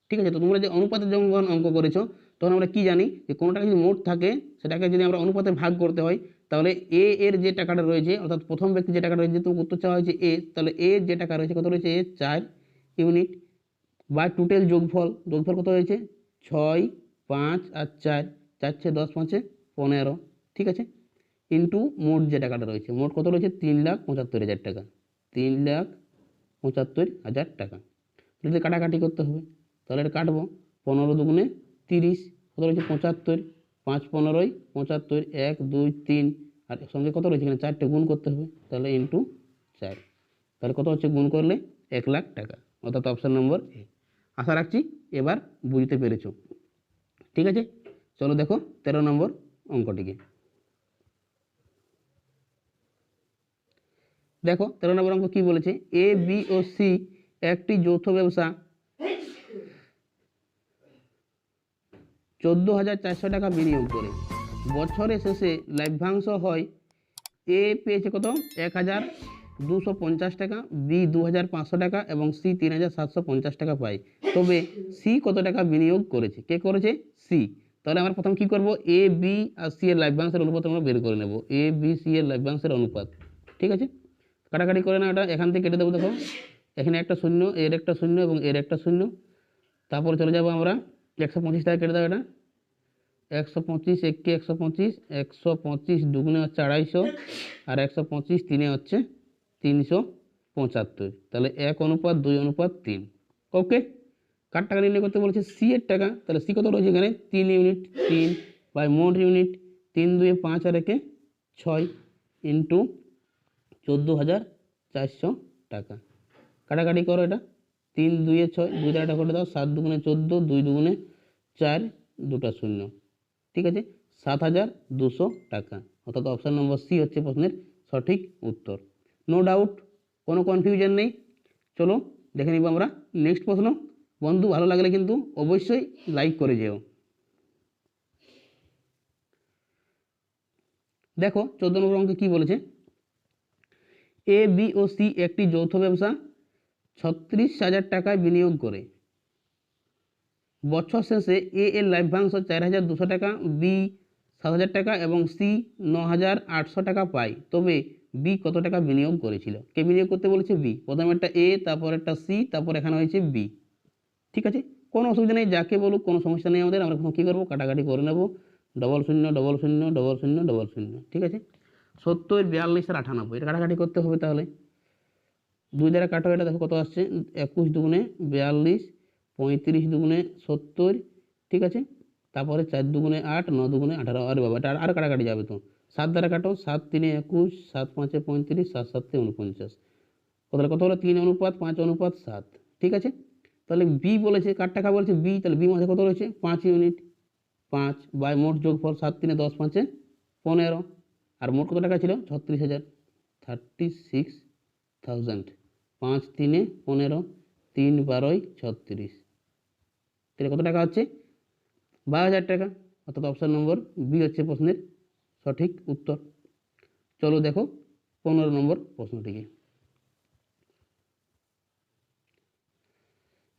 ঠিক আছে, তো তোমরা যে অনুপাতের যখন অঙ্ক করেছো তখন আমরা কি জানি যে কোনো টাকা যদি মোট থাকে সেটাকে যদি আমরা অনুপাতে ভাগ করতে হয়, তাহলে এ এর যে টাকাটা রয়েছে অর্থাৎ প্রথম ব্যক্তি যে টাকাটা রয়েছে, তোমাকে উত্তর চাওয়া হয়েছে এ, তাহলে এ যে টাকা রয়েছে কত রয়েছে, এ 4 ইউনিট, বা টোটাল যোগফল, যোগফল কত হয়েছে 6, 5 আর 4, 4 × 10 5 15। ঠিক আছে, ইন্টু মোট যে টাকাটা রয়েছে, মোট কত রয়েছে 3,75,000 টাকা, 3,75,000 টাকা। যদি কাটাকাটি করতে হবে তাহলে এটা কাটবো, 15 × 2 = 30, কত রয়েছে 75, 5 15 75, 1 2 3, আর সঙ্গে কত রয়েছে এখানে 4টে গুণ করতে হবে, তাহলে ইন্টু 4, তাহলে কত হচ্ছে গুণ করলে 1,00,000 টাকা, অর্থাৎ অপশান নম্বর এ। আশা রাখছি এবার বুঝতে পেরেছো। ঠিক আছে, চলো দেখো 13 নম্বর অঙ্কটিকে। দেখো 13 নম্বর অঙ্ক কি বলেছে, এ বি ও সি একটি যৌথ ব্যবসা 14,400 টাকা বিনিয়োগ করে বছরের শেষে লভ্যাংশ হয়, এ পেয়েছে কত 1,250 টাকা, বি 2,500 টাকা এবং সি 3,750 টাকা পায়, তবে সি কত টাকা বিনিয়োগ করেছে, কে করেছে, সি। তাহলে আমরা প্রথম কি করব, এ বি আর সি এর লভ্যাংশের অনুপাত আমরা বের করে নেব, এ বি সি এর লভ্যাংশের অনুপাত। ঠিক আছে, কাটাকাটি করে না, এটা এখান থেকে কেটে দেবো। দেখো এখানে একটা শূন্য, এর একটা শূন্য এবং এর একটা শূন্য, তারপরে চলে যাব আমরা 125 টাকা কেটে দেবো, এটা 125 একে 125, 125 দুগুণে হচ্ছে 250, আর 125 তিনে হচ্ছে 375, তাহলে 1:2:3। ওকে, কার টাকা নির্ণয় করতে বলেছে, সি এর টাকা, তাহলে সি কত রয়েছে এখানে 3 ইউনিট, 3 বাই মোট ইউনিট 3 2 5 আর 1 6 ইন্টু 14,400 টাকা। কাটাকাটি করো, এটা 3 2 6, 2 দ্বারা করে দাও, 7 দুগুণে 14, 2 দুগুণে 4, দুটা শূন্য। ঠিক আছে, 7,200 টাকা, অর্থাৎ অপশান নম্বর সি হচ্ছে প্রশ্নের সঠিক উত্তর। নো ডাউট, কোনো কনফিউশন নেই। চলো দেখে নিব আমরা নেক্সট প্রশ্ন। বন্ধু ভালো লাগলে কিন্তু অবশ্যই লাইক করে যেও। দেখো 14 নম্বর অঙ্কে কি বলেছে, এ বি ও সি একটি যৌথ ব্যবসা 36,000 টাকায় বিনিয়োগ করে বছর শেষে এ এর লভ্যাংশ 4,200 টাকা, বি 7,000 টাকা এবং সি 9,800 টাকা পায়, তবে বি কত টাকা বিনিয়োগ করেছিল, কে বিনিয়োগ করতে বলেছে, বি। প্রথমে একটা এ, তারপর একটা সি, তারপর এখানে হয়েছে বি। ঠিক আছে, কোনো অসুবিধা নেই, যাকে বলুক কোনো সমস্যা নেই আমাদের। আমরা কী করবো, কাটাকাটি করে নেবো, 0 0 0 0 0 0 0 0। ঠিক আছে, 70 42 আর 98, এটা কাটাকাটি করতে হবে। তাহলে 2 দ্বারা কাটো, এটা দেখো কত আসছে, 21 দুগুণে 42, 35 দুগুণে 70। ঠিক আছে, তারপরে 4 দুগুণে 8, 9 দুগুণে 18। আরে বাবা, এটা আর কাটাকাটি যাবে তো, 7 দ্বারা কাটো, 7 3 21, 7 5 35, 7 7 49, তাহলে কত হলো 3:5:7। ঠিক আছে, তাহলে বি বলেছে, কার টাকা বলেছে, বি, তাহলে বি মাসে কত রয়েছে 5 ইউনিট, 5 বাই মোট যোগফল 7 3 10 5 15, আর মোট কত টাকা ছিল 36,000, 36,000, 5 3 15, 3 12 36, তাহলে কত টাকা হচ্ছে 12,000 টাকা, অর্থাৎ অপশান নম্বর বি হচ্ছে প্রশ্নের সঠিক উত্তর। চলো দেখো 15 নম্বর প্রশ্নটিকে।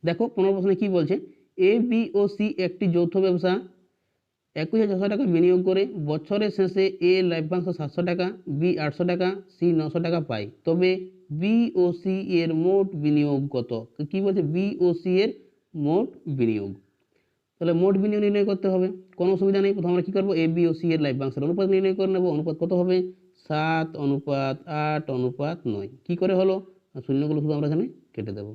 দেখো 15 প্রশ্নে কি বলছে, এ বি ও সি একটি যৌথ ব্যবসা 21,600 টাকা বিনিয়োগ করে বছরের শেষে এ লভ্যাংশ 700 টাকা, বি 800 টাকা, সি 900 টাকা পায়, তবে বি ও সি এর মোট বিনিয়োগ কত, কি বলছে, বি ও সি এর মোট বিনিয়োগ। তাহলে মোট বিনিয়োগ নির্ণয় করতে হবে, কোনো অসুবিধা নেই। প্রথমে আমরা কী করবো, এ বি ও সি এর লভ্যাংশের অনুপাত নির্ণয় করে নেবো। অনুপাত কত হবে, 7:8:9। কী করে হলো, শূন্যগুলো শুধু আমরা এখানে কেটে দেবো।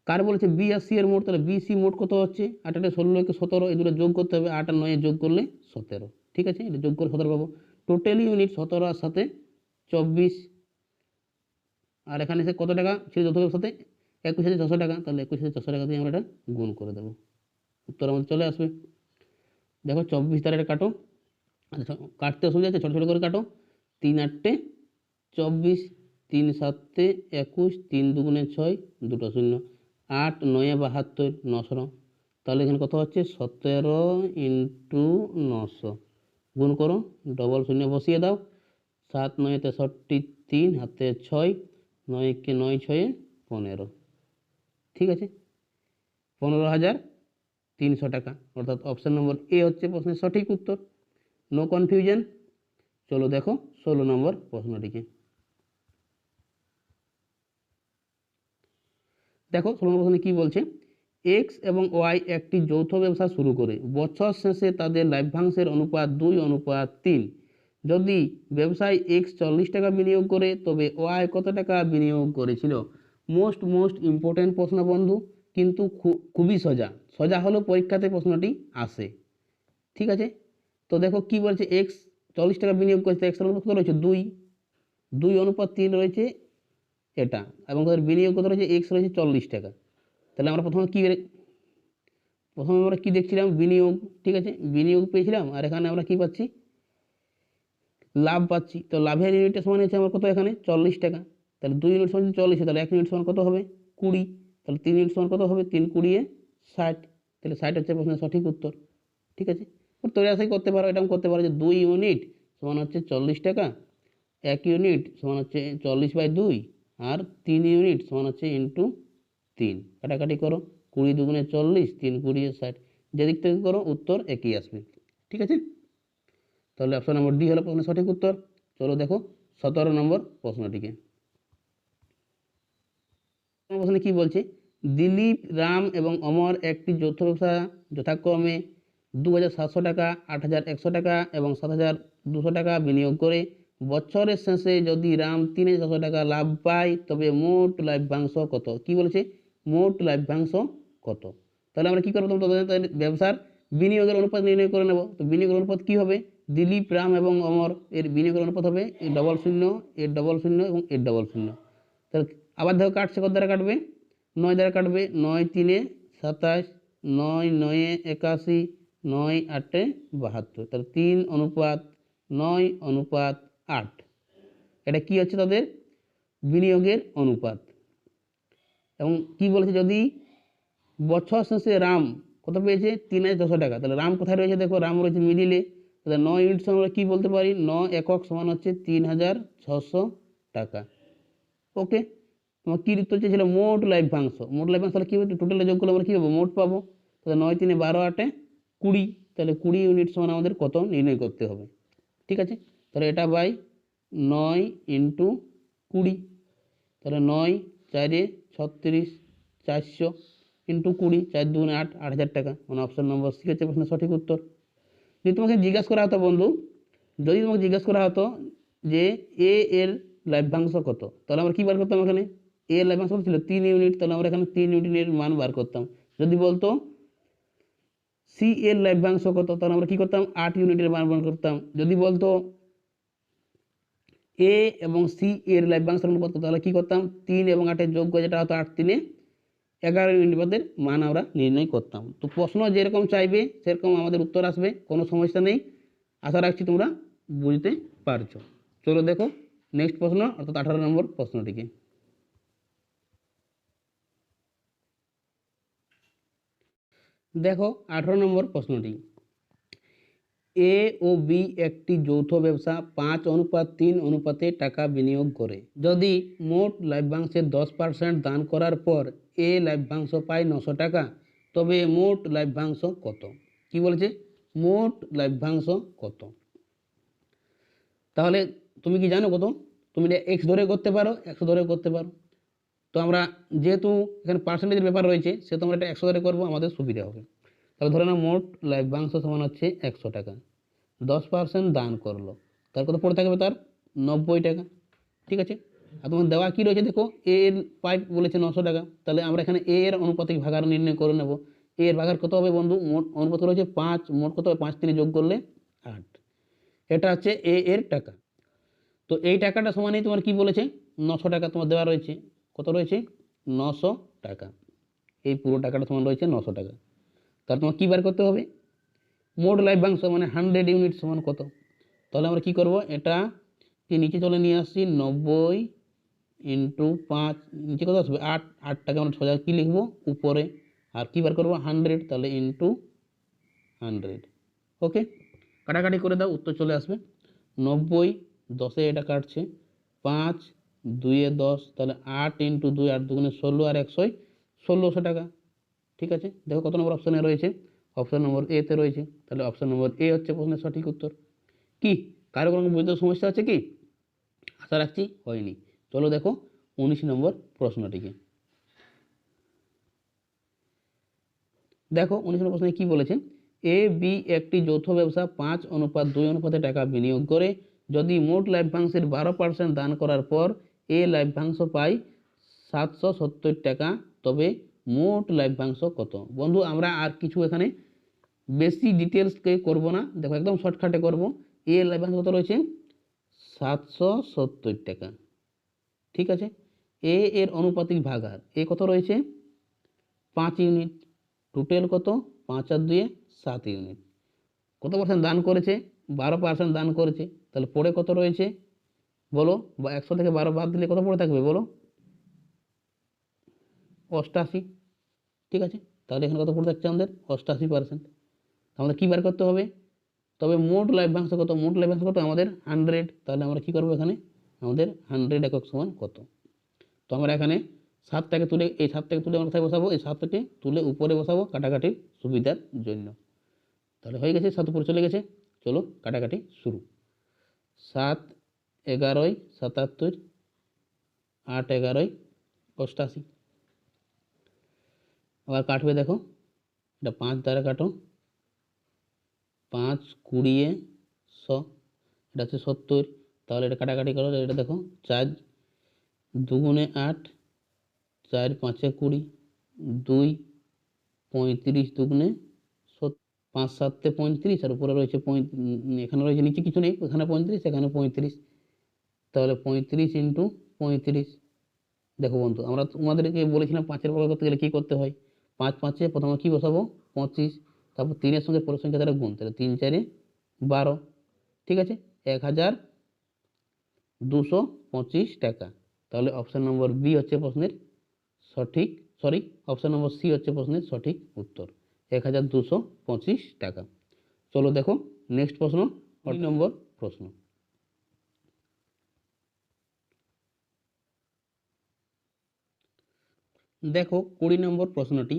কার বলেছে, বি আর সি এর মোট, তাহলে বি সি মোট কত হচ্ছে 8 8 16 কে 17, এই দুটো যোগ করতে হবে, 8 আর 9 যোগ করলে 17। ঠিক আছে, এটা যোগ করে 17 পাবো। টোটাল ইউনিট 17 আর 7 24, আর এখানে সে কত টাকা ছিল যৌথ ব্যবসাতে 21,600 টাকা, তাহলে 21,600 টাকা দিয়ে আমরা এটা গুণ করে দেবো, উত্তর আমাদের চলে আসবে। দেখো 24 দ্বারা এটা কাটো, আচ্ছা কাটতে অসুবিধা আছে, ছোটো ছোটো করে কাটো, 3 8 24, 3 7 21, 3 দুগুণে 6, দুটো শূন্য, 8 9 72, 900, তাহলে এখানে কত হচ্ছে 17 × 900, গুণ করো, ডবল শূন্য বসিয়ে দাও, 7 9 63, হাতে 6, 9 কে 9 6 15, ঠিক আছে, 15,300 টাকা। অর্থাৎ অপশান নম্বর এ হচ্ছে প্রশ্নের সঠিক উত্তর। No confusion. চলো দেখো 16 নম্বর প্রশ্নটিকে। দেখো 16 নম্বর প্রশ্নে কি বলছে, এক্স এবং ওয়াই একটি যৌথ ব্যবসা শুরু করে, বছর শেষে তাদের লাভ্যাংশের অনুপাত 2:3। যদি ব্যবসায় এক্স 40 টাকা বিনিয়োগ করে তবে ওয়াই কত টাকা বিনিয়োগ করেছিল? মোস্ট ইম্পর্টেন্ট প্রশ্ন বন্ধু, কিন্তু খুবই সোজা হলেও পরীক্ষাতে প্রশ্নটি আসে, ঠিক আছে। তো দেখো কি বলছে, এক্স 40 টাকা বিনিয়োগ করেছে, এক্স অনুপাত কত রয়েছে 2:3 রয়েছে এটা, এবং তাদের বিনিয়োগ কত রয়েছে এক্স রয়েছে 40 টাকা। তাহলে আমরা প্রথমে আমরা কি দেখছিলাম, বিনিয়োগ, ঠিক আছে, বিনিয়োগ পেয়েছিলাম, আর এখানে আমরা কি পাচ্ছি, লাভ পাচ্ছি। তো লাভের ইউনিটের সমান হচ্ছে আমার কত, এখানে 40 টাকা। তাহলে 2 ইউনিট সমান 40, তাহলে 1 ইউনিট সমান কত হবে 20, তাহলে 3 ইউনিট সমান কত হবে 3 20 60, তাহলে 60 হচ্ছে প্রশ্নের সঠিক উত্তর, ঠিক আছে। তোমরা আশাই করতে পারো, এটাও করতে পারো যে 2 ইউনিট সমান হচ্ছে 40 টাকা, 1 ইউনিট সমান হচ্ছে 40/2, আর 3 ইউনিট সমান হচ্ছে ইন্টু 3, কাটাকাটি করো, 20 2 40, 3 20 60, যেদিক থেকে করো উত্তর একই আসবে, ঠিক আছে। তাহলে অপশন নম্বর ডি হলো প্রশ্নের সঠিক উত্তর। চলো দেখো 17 নম্বর প্রশ্নটিকে। প্রশ্নে কি বলছে, দিলীপ, রাম এবং অমর একটি যৌথ ব্যবসা যথাক্রমে 2,700 টাকা, 8,100 টাকা এবং 7,200 টাকা বিনিয়োগ করে, বছরের শেষে যদি রাম 3,400 টাকা লাভ পায় তবে মোট লাভ্যাংশ কত? কি বলেছে, মোট লাভ্যাংশ কত? তাহলে আমরা কি করবো, তোমাদের ব্যবসার বিনিয়োগের অনুপাত নির্ণয় করে নেব। তো বিনিয়োগের অনুপাত কি হবে, দিলীপ, রাম এবং অমর এর বিনিয়োগের অনুপাত হবে এর ডবল শূন্য, এর ডবল শূন্য এবং এর ডবল শূন্য। তাহলে আবার দেখো কাটছে, কত দ্বারা কাটবে, 9 দ্বারা কাটবে, 9 3 27, 9 9 81, 9 8 72, তাহলে 3:9:8। এটা কি হচ্ছে তাদের বিনিয়োগের অনুপাত। এবং কি বলেছে, যদি বছর শেষে রাম কত পেয়েছে 3,400 টাকা, তাহলে রাম কোথায় রয়েছে, দেখো রাম রয়েছে মিডিলে, তাহলে 9 ইউনিট সমান আমরা কি বলতে পারি, 9 একক সমান হচ্ছে 3,600 টাকা। ওকে, তোমার কি উত্তর চেয়েছিল, মোট লাভ্যাংশ। মোট লাভ্যাংশ তাহলে কি হবে, টোটালে যোগ করলে আমরা কি পাবো, মোট পাবো। তাহলে 9 3 12 8 20, তাহলে 20 ইউনিট সমান আমাদের কত নির্ণয় করতে হবে, ঠিক আছে। তাহলে এটা বাই 9 ইন্টু 20, তাহলে 9 4 36 400 ইন্টু 20, 4 2 8, 8,000 টাকা, মানে অপশন নম্বর সি হচ্ছে প্রশ্নের সঠিক উত্তর। যদি তোমাকে জিজ্ঞাসা করা হতো বন্ধু, যদি তোমাকে জিজ্ঞাসা করা হতো যে এ এর লাভ্যাংশ কত, তাহলে আমরা কি বার করতাম, এখানে এ এর লাভ্যাংশ ছিল 3 ইউনিট, তাহলে আমরা এখানে 3 ইউনিটের মান বার করতাম। যদি বলতো সি এর লাভ্যাংশ কত, তাহলে আমরা কি করতাম 8 ইউনিটের মান বার করতাম। যদি বলতো এ এবং সি এর লাভ্যাংশ কত, তাহলে কি করতাম 3 এবং 8 যোগ করে, যেটা হতো 8 3 11 ইউনিটের মান আমরা নির্ণয় করতাম। তো প্রশ্ন যেরকম চাইবে সেরকম আমাদের উত্তর আসবে, কোনো সমস্যা নেই। আশা রাখছি তোমরা বুঝতে পারছো। চলো দেখো নেক্সট প্রশ্ন, অর্থাৎ 18 নম্বর প্রশ্নটিকে। দেখো 18 নম্বর প্রশ্নটি, এ ও বি একটি যৌথ ব্যবসা 5:3 অনুপাতে টাকা বিনিয়োগ করে। যদি মোট লাভ্যাংশের 10% দান করার পর এ লাভ্যাংশ পায় 900 টাকা, তবে মোট লাভ্যাংশ কত? কি বলেছে, মোট লাভ্যাংশ কত? তাহলে তুমি কি জানো কত, তুমি এটা এক্স ধরে করতে পারো, 100 ধরে করতে পারো। তো আমরা যেহেতু এখানে পার্সেন্টেজের ব্যাপার রয়েছে, সেহেতু আমরা এটা 100 ধরে করবো, আমাদের সুবিধা হবে। তাহলে ধরে নাও মোট লাভ্যাংশ সমান হচ্ছে 100 টাকা, 10% দান করলো, তার কত পড়ে থাকবে, তার 90 টাকা, ঠিক আছে। আর তোমার দেওয়া কী রয়েছে, দেখো এ এর পাইপ বলেছে 900 টাকা, তাহলে আমরা এখানে এ এর অনুপাতিক ভাগার নির্ণয় করে নেব। এ এর ভাগার কত হবে বন্ধু, মোট অনুপাত রয়েছে 5, মোট কত হবে 5 3 যোগ করলে 8, এটা হচ্ছে এ এর টাকা। তো এই টাকাটা সমানই তোমার কি বলেছে 900 টাকা, তোমার দেওয়া রয়েছে, কত রয়েছে 900 টাকা, এই পুরো টাকাটা সমান রয়েছে 900 টাকা। তাহলে তোমার কী বার করতে হবে, মোট লাভ্যাংশ মানে 100 ইউনিট সমান কত। তাহলে আমরা কি করব, এটা নিচে চলে নিয়ে আসছি, 90 ইন্টু 5, নিচে কত আসবে 8, 8টাকে আমরা সোজা কী লিখবো উপরে, আর কী বার করবো 100, তাহলে ইন্টু 100, ওকে। কাটাকাটি করে দাও, উত্তর চলে আসবে 90। 10-এ এটা কাটছে 5, 2-এ 10, তাহলে 8 ইন্টু 2, 8 দুগুণে 16 আর 100 1600 টাকা। ঠিক আছে, দেখো কত নম্বর অপশানে রয়েছে, অপশান নম্বর এতে রয়েছে, তাহলে অপশান নম্বর এ হচ্ছে প্রশ্নের সঠিক উত্তর। কি কারো কোনো বুঝতে সমস্যা আছে কি? আশা রাখছি হয়নি। চলো দেখো 19 নম্বর প্রশ্নটিকে। দেখো 19 নম্বর প্রশ্নে কি বলেছে, এ বি একটি যৌথ ব্যবসা 5:2 অনুপাতে টাকা বিনিয়োগ করে যদি মোট লাভ্যাংশের 12% দান করার পর এ লাভ্যাংশ পায় 770 টাকা, তবে মোট লাভ্যাংশ কত? বন্ধু আমরা আর কিছু এখানে বেশি ডিটেলসকে করব না, দেখো একদম শর্টকাটে করব। এ লাভ্যাংশ কত রয়েছে? 770 টাকা। ঠিক আছে, এ এর অনুপাতিক ভাগাহার এ কত রয়েছে? 5 ইউনিট। টোটাল কত? 5 আর 2 7 ইউনিট। কত পার্সেন্ট দান করেছে? 12% দান করেছে, তাহলে পড়ে কত রয়েছে বলো? বা 100 থেকে 12 বাদ দিলে কত পড়ে থাকবে বলো? 88। ঠিক আছে, তাহলে এখানে কত পড়ে থাকছে আমাদের? 88%। আমাদের কী বার করতে হবে? তবে মোট লাভ্যাংশ কত? মোট লাভ্যাংশ কত আমাদের? 100। তাহলে আমরা কী করবো এখানে? আমাদের 100 একক সমান কত? তো আমরা এখানে 7টাকে তুলে, এই 7টাকে তুলে আমরা কোথায় বসাবো? এই 7টাকে তুলে উপরে বসাবো কাটাকাটির সুবিধার জন্য। তাহলে হয়ে গেছে, 7 উপরে চলে গেছে। চলো কাটাকাটি শুরু। 7 11 77, 8 11 88। আবার কাটবে, দেখো এটা 5 দ্বারা কাটো, 5 20 100, এটা হচ্ছে 70। তাহলে এটা কাটাকাটি করো, এটা দেখো 4 দুগুণে 8, 4 5 20, 2 35 দুগুণে 5 7 35, আর উপরে রয়েছে এখানে রয়েছে নিচে কিছু নেই, এখানে 35 এখানে 35, তাহলে 35 ইন্টু 35। দেখো বন্ধু আমরা তোমাদেরকে বলেছিলাম 5-এর বর্গ করতে গেলে কী করতে হয়? 5 5-এ প্রথমে কী বসাবো? 25, তারপর 3-এর সঙ্গে পরের সংখ্যা দ্বারা গুণ, তাহলে 3 4 12। ঠিক আছে, 1225 টাকা। তাহলে অপশান নম্বর বি হচ্ছে প্রশ্নের সঠিক, অপশান নম্বর সি হচ্ছে প্রশ্নের সঠিক উত্তর, 1225 টাকা। চলো দেখো নেক্সট প্রশ্ন, 20 নম্বর প্রশ্ন। দেখো 20 নম্বর প্রশ্নটি,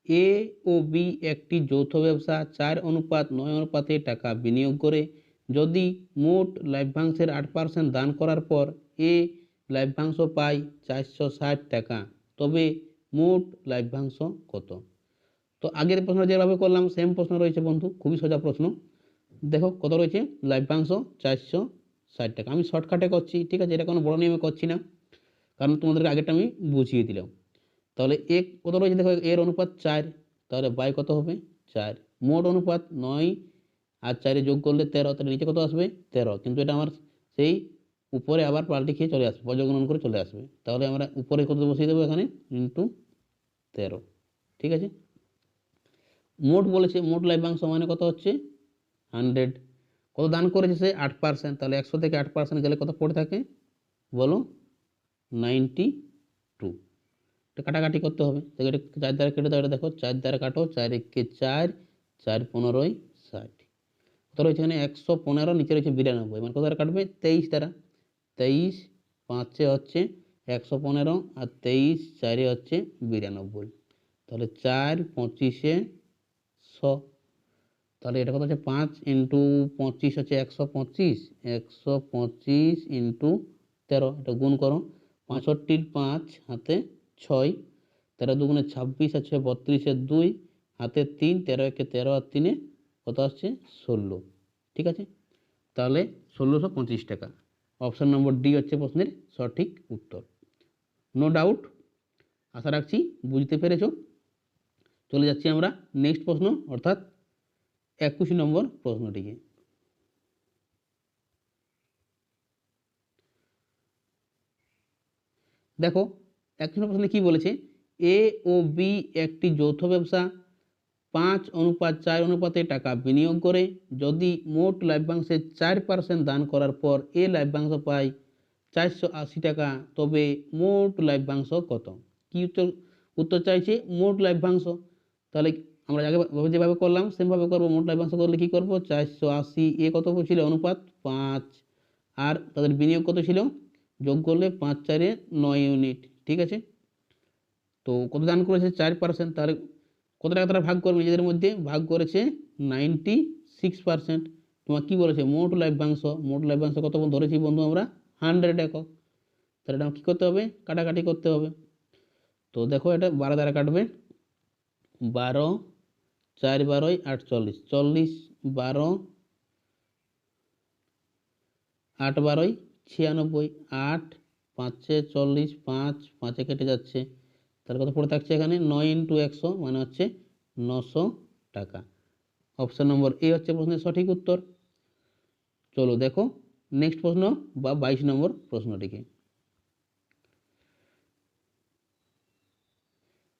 এ ও বি একটি যৌথ ব্যবসা 4:9 অনুপাতে টাকা বিনিয়োগ করে যদি মোট লাভ্যাংশের 8% দান করার পর এ লাভ্যাংশ পায় 460 টাকা, তবে মোট লাভ্যাংশ কত? তো আগের প্রশ্ন যেভাবে করলাম সেম প্রশ্ন রয়েছে বন্ধু, খুবই সোজা প্রশ্ন। দেখো কত রয়েছে? লাভ্যাংশ 460 টাকা। আমি শর্টকাটে করছি, ঠিক আছে, এটা কোনো বড় নিয়মে করছি না, কারণ তোমাদেরকে আগেরটা আমি বুঝিয়ে দিলাম। তাহলে এক কত রয়েছে? দেখো এর অনুপাত 4, তাহলে বাই কত হবে? 4। মোট অনুপাত 9 আর 4 যোগ করলে 13, তাহলে নিচে কত আসবে? 13। কিন্তু এটা আমার সেই উপরে আবার পাল্টি খেয়ে চলে আসবে, পর্যগ্রহণ করে চলে আসবে। তাহলে আমরা উপরে কত বসিয়ে দেবো এখানে? ইন্টু 13। ঠিক আছে, মোট বলেছে, মোট লাভ্যাংশ মানে কত হচ্ছে? 100। কত দান করেছে সে? 8%। তাহলে 100 থেকে 8% গেলে কত পড়ে থাকে বলো? 92। এটা কাটাকাটি করতে হবে, এটা 4 দ্বারা কেটে দাও, এটা দেখো 4 দ্বারা কাটো, 4 একে 4, 4 15 60। কত রয়েছে এখানে? 115, নিচে রয়েছে 92, মানে কত দ্বারা কাটবে? 23 দ্বারা। 23 5-এ হচ্ছে 115, আর 23 4-এ হচ্ছে 92। তাহলে 4 25-এ 100। তাহলে এটা কত হচ্ছে? 5 ইন্টু 25 হচ্ছে 125, 125 ইন্টু 13, এটা গুণ করো। 65 5 হাতে 6, 13 দুগুণে 26 আছে 32, 2 হাতে 3, 13 একে 13 আর 3-এ কত আসছে? 16। ঠিক আছে, তাহলে 1625 টাকা। অপশান নম্বর ডি হচ্ছে প্রশ্নের সঠিক উত্তর। নো ডাউট, আশা রাখছি বুঝতে পেরেছ। চলে যাচ্ছি আমরা নেক্সট প্রশ্ন, অর্থাৎ 21 নম্বর প্রশ্নটিকে। দেখো 21 নম্বর প্রশ্নে কি বলেছে, এ ও বি একটি যৌথ ব্যবসা 5:4 অনুপাতে টাকা বিনিয়োগ করে যদি মোট লাভ্যাংশের 4% দান করার পর এ লাভ্যাংশ পায় 480 টাকা, তবে মোট লাভ্যাংশ কত? কি উত্তর চাইছে? মোট লাভ্যাংশ। তাহলে আমরা আগে যেভাবে করলাম সেমভাবে করবো। মোট লভ্যাংশ করলে কি করবো, 480, এ কত ছিল অনুপাত 5, আর তাদের বিনিয়োগ কত ছিল, যোগ করলে 5 4 9 ইউনিট। ঠিক আছে, তো কত দান করেছে 4%, তাহলে কত টাকা তারা ভাগ করবে নিজেদের মধ্যে, ভাগ করেছে 96%। তোমার কি বলেছে মোট লভ্যাংশ, মোট লভ্যাংশ কত ধরেছি বন্ধু আমরা 100 একক। তাহলে এটা কী করতে হবে, কাটাকাটি করতে হবে। তো দেখো এটা 12 দ্বারা কাটবে, 12 4 12 48, 40 12 8 12 96, 8 5 40, 5 5 কেটে যাচ্ছে, তাহলে কত পড়ে থাকছে এখানে 9 × 100 মানে হচ্ছে 900 টাকা। অপশন নম্বর এ হচ্ছে প্রশ্নের সঠিক উত্তর। চলো দেখো নেক্সট প্রশ্ন বা 22 নম্বর প্রশ্নটিকে।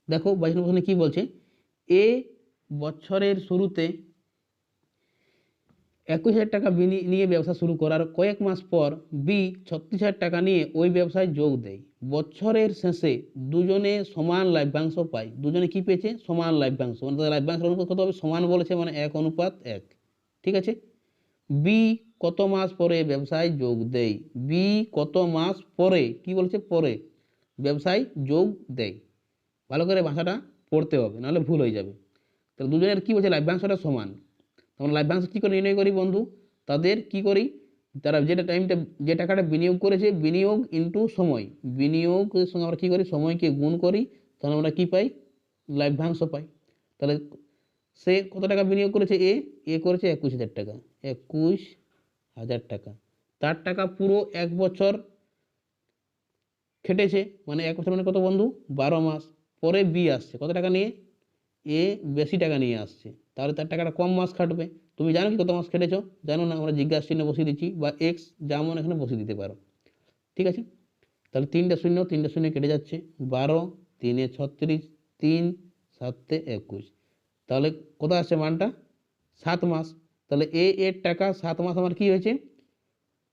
দেখো 22 নম্বর প্রশ্নে কি বলছে, এ বছরের শুরুতে 21,000 টাকা নিয়ে ব্যবসা শুরু করার কয়েক মাস পর বি 36,000 টাকা নিয়ে ওই ব্যবসায় যোগ দেয়। বছরের শেষে দুজনে সমান লভ্যাংশ পায়। দুজনে কি পেয়েছে, সমান লভ্যাংশ, মানে তাদের লভ্যাংশের অনুপাত কত হবে, সমান বলেছে মানে 1:1। ঠিক আছে, বি কত মাস পরে ব্যবসায় যোগ দেয়, বি কত মাস পরে, কি বলেছে পরে ব্যবসায় যোগ দেয়। ভালো করে ভাষাটা পড়তে হবে, নাহলে ভুল হয়ে যাবে। তাহলে দুজনের কি বলছে লভ্যাংশটা সমান, তখন লভ্যাংশ কী করে নির্ণয় করি বন্ধু, তাদের কি করি, তারা যেটা টাইমটা যে টাকাটা বিনিয়োগ করেছে, বিনিয়োগ ইন্টু সময়, বিনিয়োগের সঙ্গে আমরা কী করি সময়কে গুণ করি, তাহলে আমরা কি পাই, লভ্যাংশ পাই। তাহলে সে কত টাকা বিনিয়োগ করেছে, এ করেছে 21,000 টাকা, 21,000 টাকা। তার টাকা পুরো 1 বছর খেটেছে, মানে 1 বছর মানে কত বন্ধু 12 মাস। পরে বি আসছে কত টাকা নিয়ে, এ বেশি টাকা নিয়ে আসছে, তাহলে তার টাকাটা কম মাস খাটবে। তুমি জানো কি কত মাস খেটেছো, জানো না, আমরা জিজ্ঞাসা চিহ্ন বসিয়ে দিচ্ছি বা এক্স যেমন এখানে বসিয়ে দিতে পারো। ঠিক আছে, তাহলে 3টা শূন্য 3টা শূন্য কেটে যাচ্ছে, 12 3 36, 3 7 21, তাহলে কত আসছে মানটা 7 মাস। তাহলে এর টাকা 7 মাস আমার কি হয়েছে,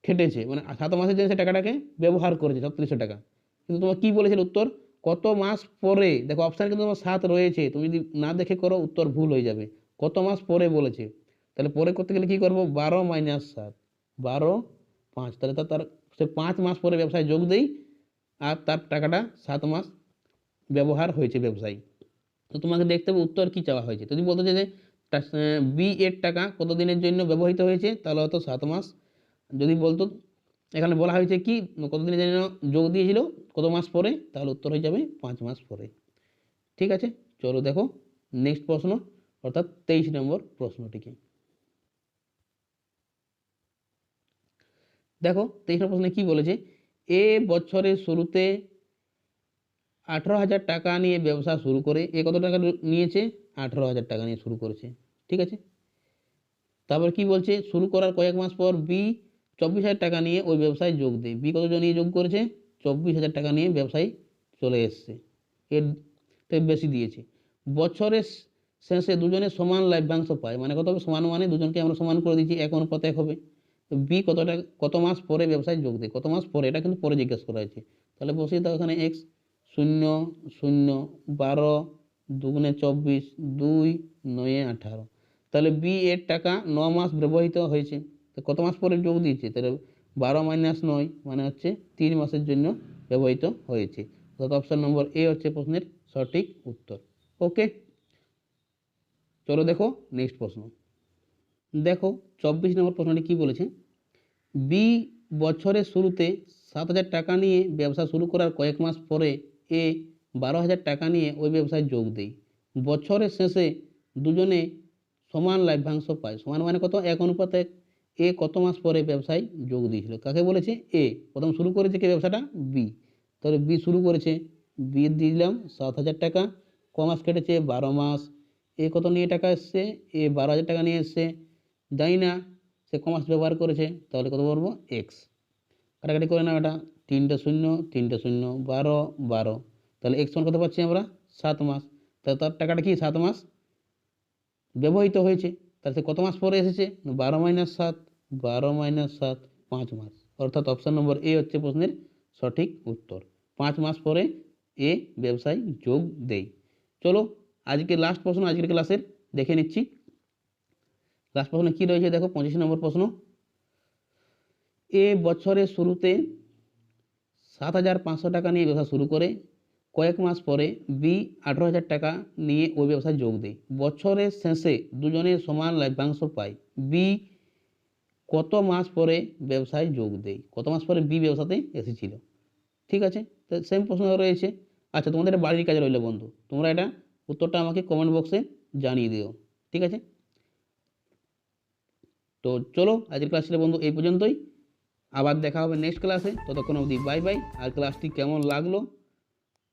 খেটেছে, মানে 7 মাসের জন্য সে টাকাটাকে ব্যবহার করেছে 3600 টাকা। কিন্তু তোমার কি বলেছিল উত্তর, কত মাস পরে, দেখো অপশান কিন্তু তোমার 7 রয়েছে, তুমি যদি না দেখে করো উত্তর ভুল হয়ে যাবে। কত মাস পরে বলেছে, তাহলে পরে করতে গেলে কি করবো, 12 - 7, 12 5, তাহলে তার সে 5 মাস পরে ব্যবসায় যোগ দেই, আর তার টাকাটা 7 মাস ব্যবহার হয়েছে ব্যবসায়ী। তো তোমাকে দেখতে হবে উত্তর কি চাওয়া হয়েছে। যদি বলতে চাই যে বি এর টাকা কত দিনের জন্য ব্যবহৃত হয়েছে, তাহলে হয়তো 7 মাস। যদি বলতো এখানে বলা হয়েছে কি কতদিনের জন্য যোগ দিয়েছিল, কত মাস পরে, তাহলে উত্তর হয়ে যাবে 5 মাস পরে। ঠিক আছে, চলো দেখো নেক্সট প্রশ্ন, অর্থাৎ 23 নম্বর প্রশ্নটিকে। দেখো 23 নম্বর প্রশ্নে কি বলেছে, এ বছরের শুরুতে 18,000 টাকা নিয়ে ব্যবসা শুরু করে, এ কত টাকা নিয়েছে, 18,000 টাকা নিয়ে শুরু করেছে। ঠিক আছে, তারপর কি বলছে, শুরু করার কয়েক মাস পর বি 24,000 টাকা নিয়ে ওই ব্যবসায় যোগ দেয়। বি কত নিয়ে যোগ করেছে, 24,000 টাকা নিয়ে ব্যবসায় চলে এসছে, এর বেশি দিয়েছে। বছরের শেষে দুজনে সমান লভ্যাংশ পায়, মানে কত হবে, সমান মানে দুজনকে আমরা সমান করে দিচ্ছি, 1:1 হবে। তো বি কত মাস পরে ব্যবসায় যোগ দেয়, কত মাস পরে, এটা কিন্তু পরে জিজ্ঞেস করা হয়েছে। তাহলে বসিয়ে দাও এখানে এক্স, 0 0 12 2 × 24 2 9 18, তাহলে বি এর টাকা 9 মাস ব্যবহৃত হয়েছে, তো কত মাস পরে যোগ দিয়েছে, তাহলে 12 - 9 মানে হচ্ছে 3 মাসের জন্য ব্যবহৃত হয়েছে। অর্থাৎ অপশন নম্বর এ হচ্ছে প্রশ্নের সঠিক উত্তর। ওকে, চলো দেখো নেক্সট প্রশ্ন। দেখো 24 নম্বর প্রশ্নটি কি বলেছে, বি বছরের শুরুতে 7,000 টাকা নিয়ে ব্যবসা শুরু করার কয়েক মাস পরে এ 12,000 টাকা নিয়ে ওই ব্যবসায় যোগ দেয়। বছরের শেষে দুজনে সমান লভ্যাংশ পায়, সমান মানে কত, 1:1। এ কত মাস পরে ব্যবসায় যোগ দিয়েছিল, কাকে বলেছে, এ প্রথম শুরু করেছে কে ব্যবসাটা, বি। তাহলে বি শুরু করেছে, বি দিয়ে দিলাম 7,000 টাকা, ক মাস কেটেছে 12 মাস। এ কত নিয়ে টাকা এসছে, এ 12,000 টাকা নিয়ে এসছে, জানি না সে ক মাস ব্যবহার করেছে, তাহলে কত বলবো এক্স। কাটাকাটি করে নাও, এটা 3টা শূন্য 3টা শূন্য 12 12, তাহলে এক্স মান কত পাচ্ছি আমরা 7 মাস। তাহলে তার টাকাটা কি 7 মাস ব্যবহৃত হয়েছে, তাহলে সে কত মাস পরে এসেছে, 12 - 7, 12 - 7 5 মাস। অর্থাৎ অপশান নম্বর এ হচ্ছে প্রশ্নের সঠিক উত্তর, 5 মাস পরে এ ব্যবসায় যোগ দেয়। চলো আজকে লাস্ট প্রশ্ন আজকের ক্লাসের দেখে নিচ্ছি। লাস্ট প্রশ্ন কী রয়েছে দেখো, 25 নম্বর প্রশ্ন। এ বছরের শুরুতে 7,500 টাকা নিয়ে ব্যবসা শুরু করে কয়েক মাস পরে বি 18,000 টাকা নিয়ে ওই ব্যবসায় যোগ দেয়। বছরের শেষে দুজনে সমান লভ্যাংশ পায়। বি কত মাস পরে ব্যবসায় যোগ দেয়? কত মাস পরে বি ব্যবসাতে এসেছিল? ঠিক আছে, তো সেম প্রশ্ন রয়েছে। আচ্ছা, তোমাদের এটা বাড়ির কাজ রইল বন্ধু, তোমরা এটা উত্তরটা আমাকে কমেন্ট বক্সে জানিয়ে দিও। ঠিক আছে, তো চলো আজকের ক্লাস ছিল বন্ধু এই পর্যন্তই। আবার দেখা হবে নেক্সট ক্লাসে, ততক্ষণ অবধি বাই বাই। আর ক্লাসটি কেমন লাগলো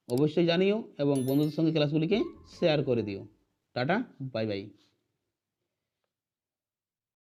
অবশ্যই জানিও এবং বন্ধুদের সঙ্গে ক্লাসগুলিকে শেয়ার করে দিও। Tata, bye bye.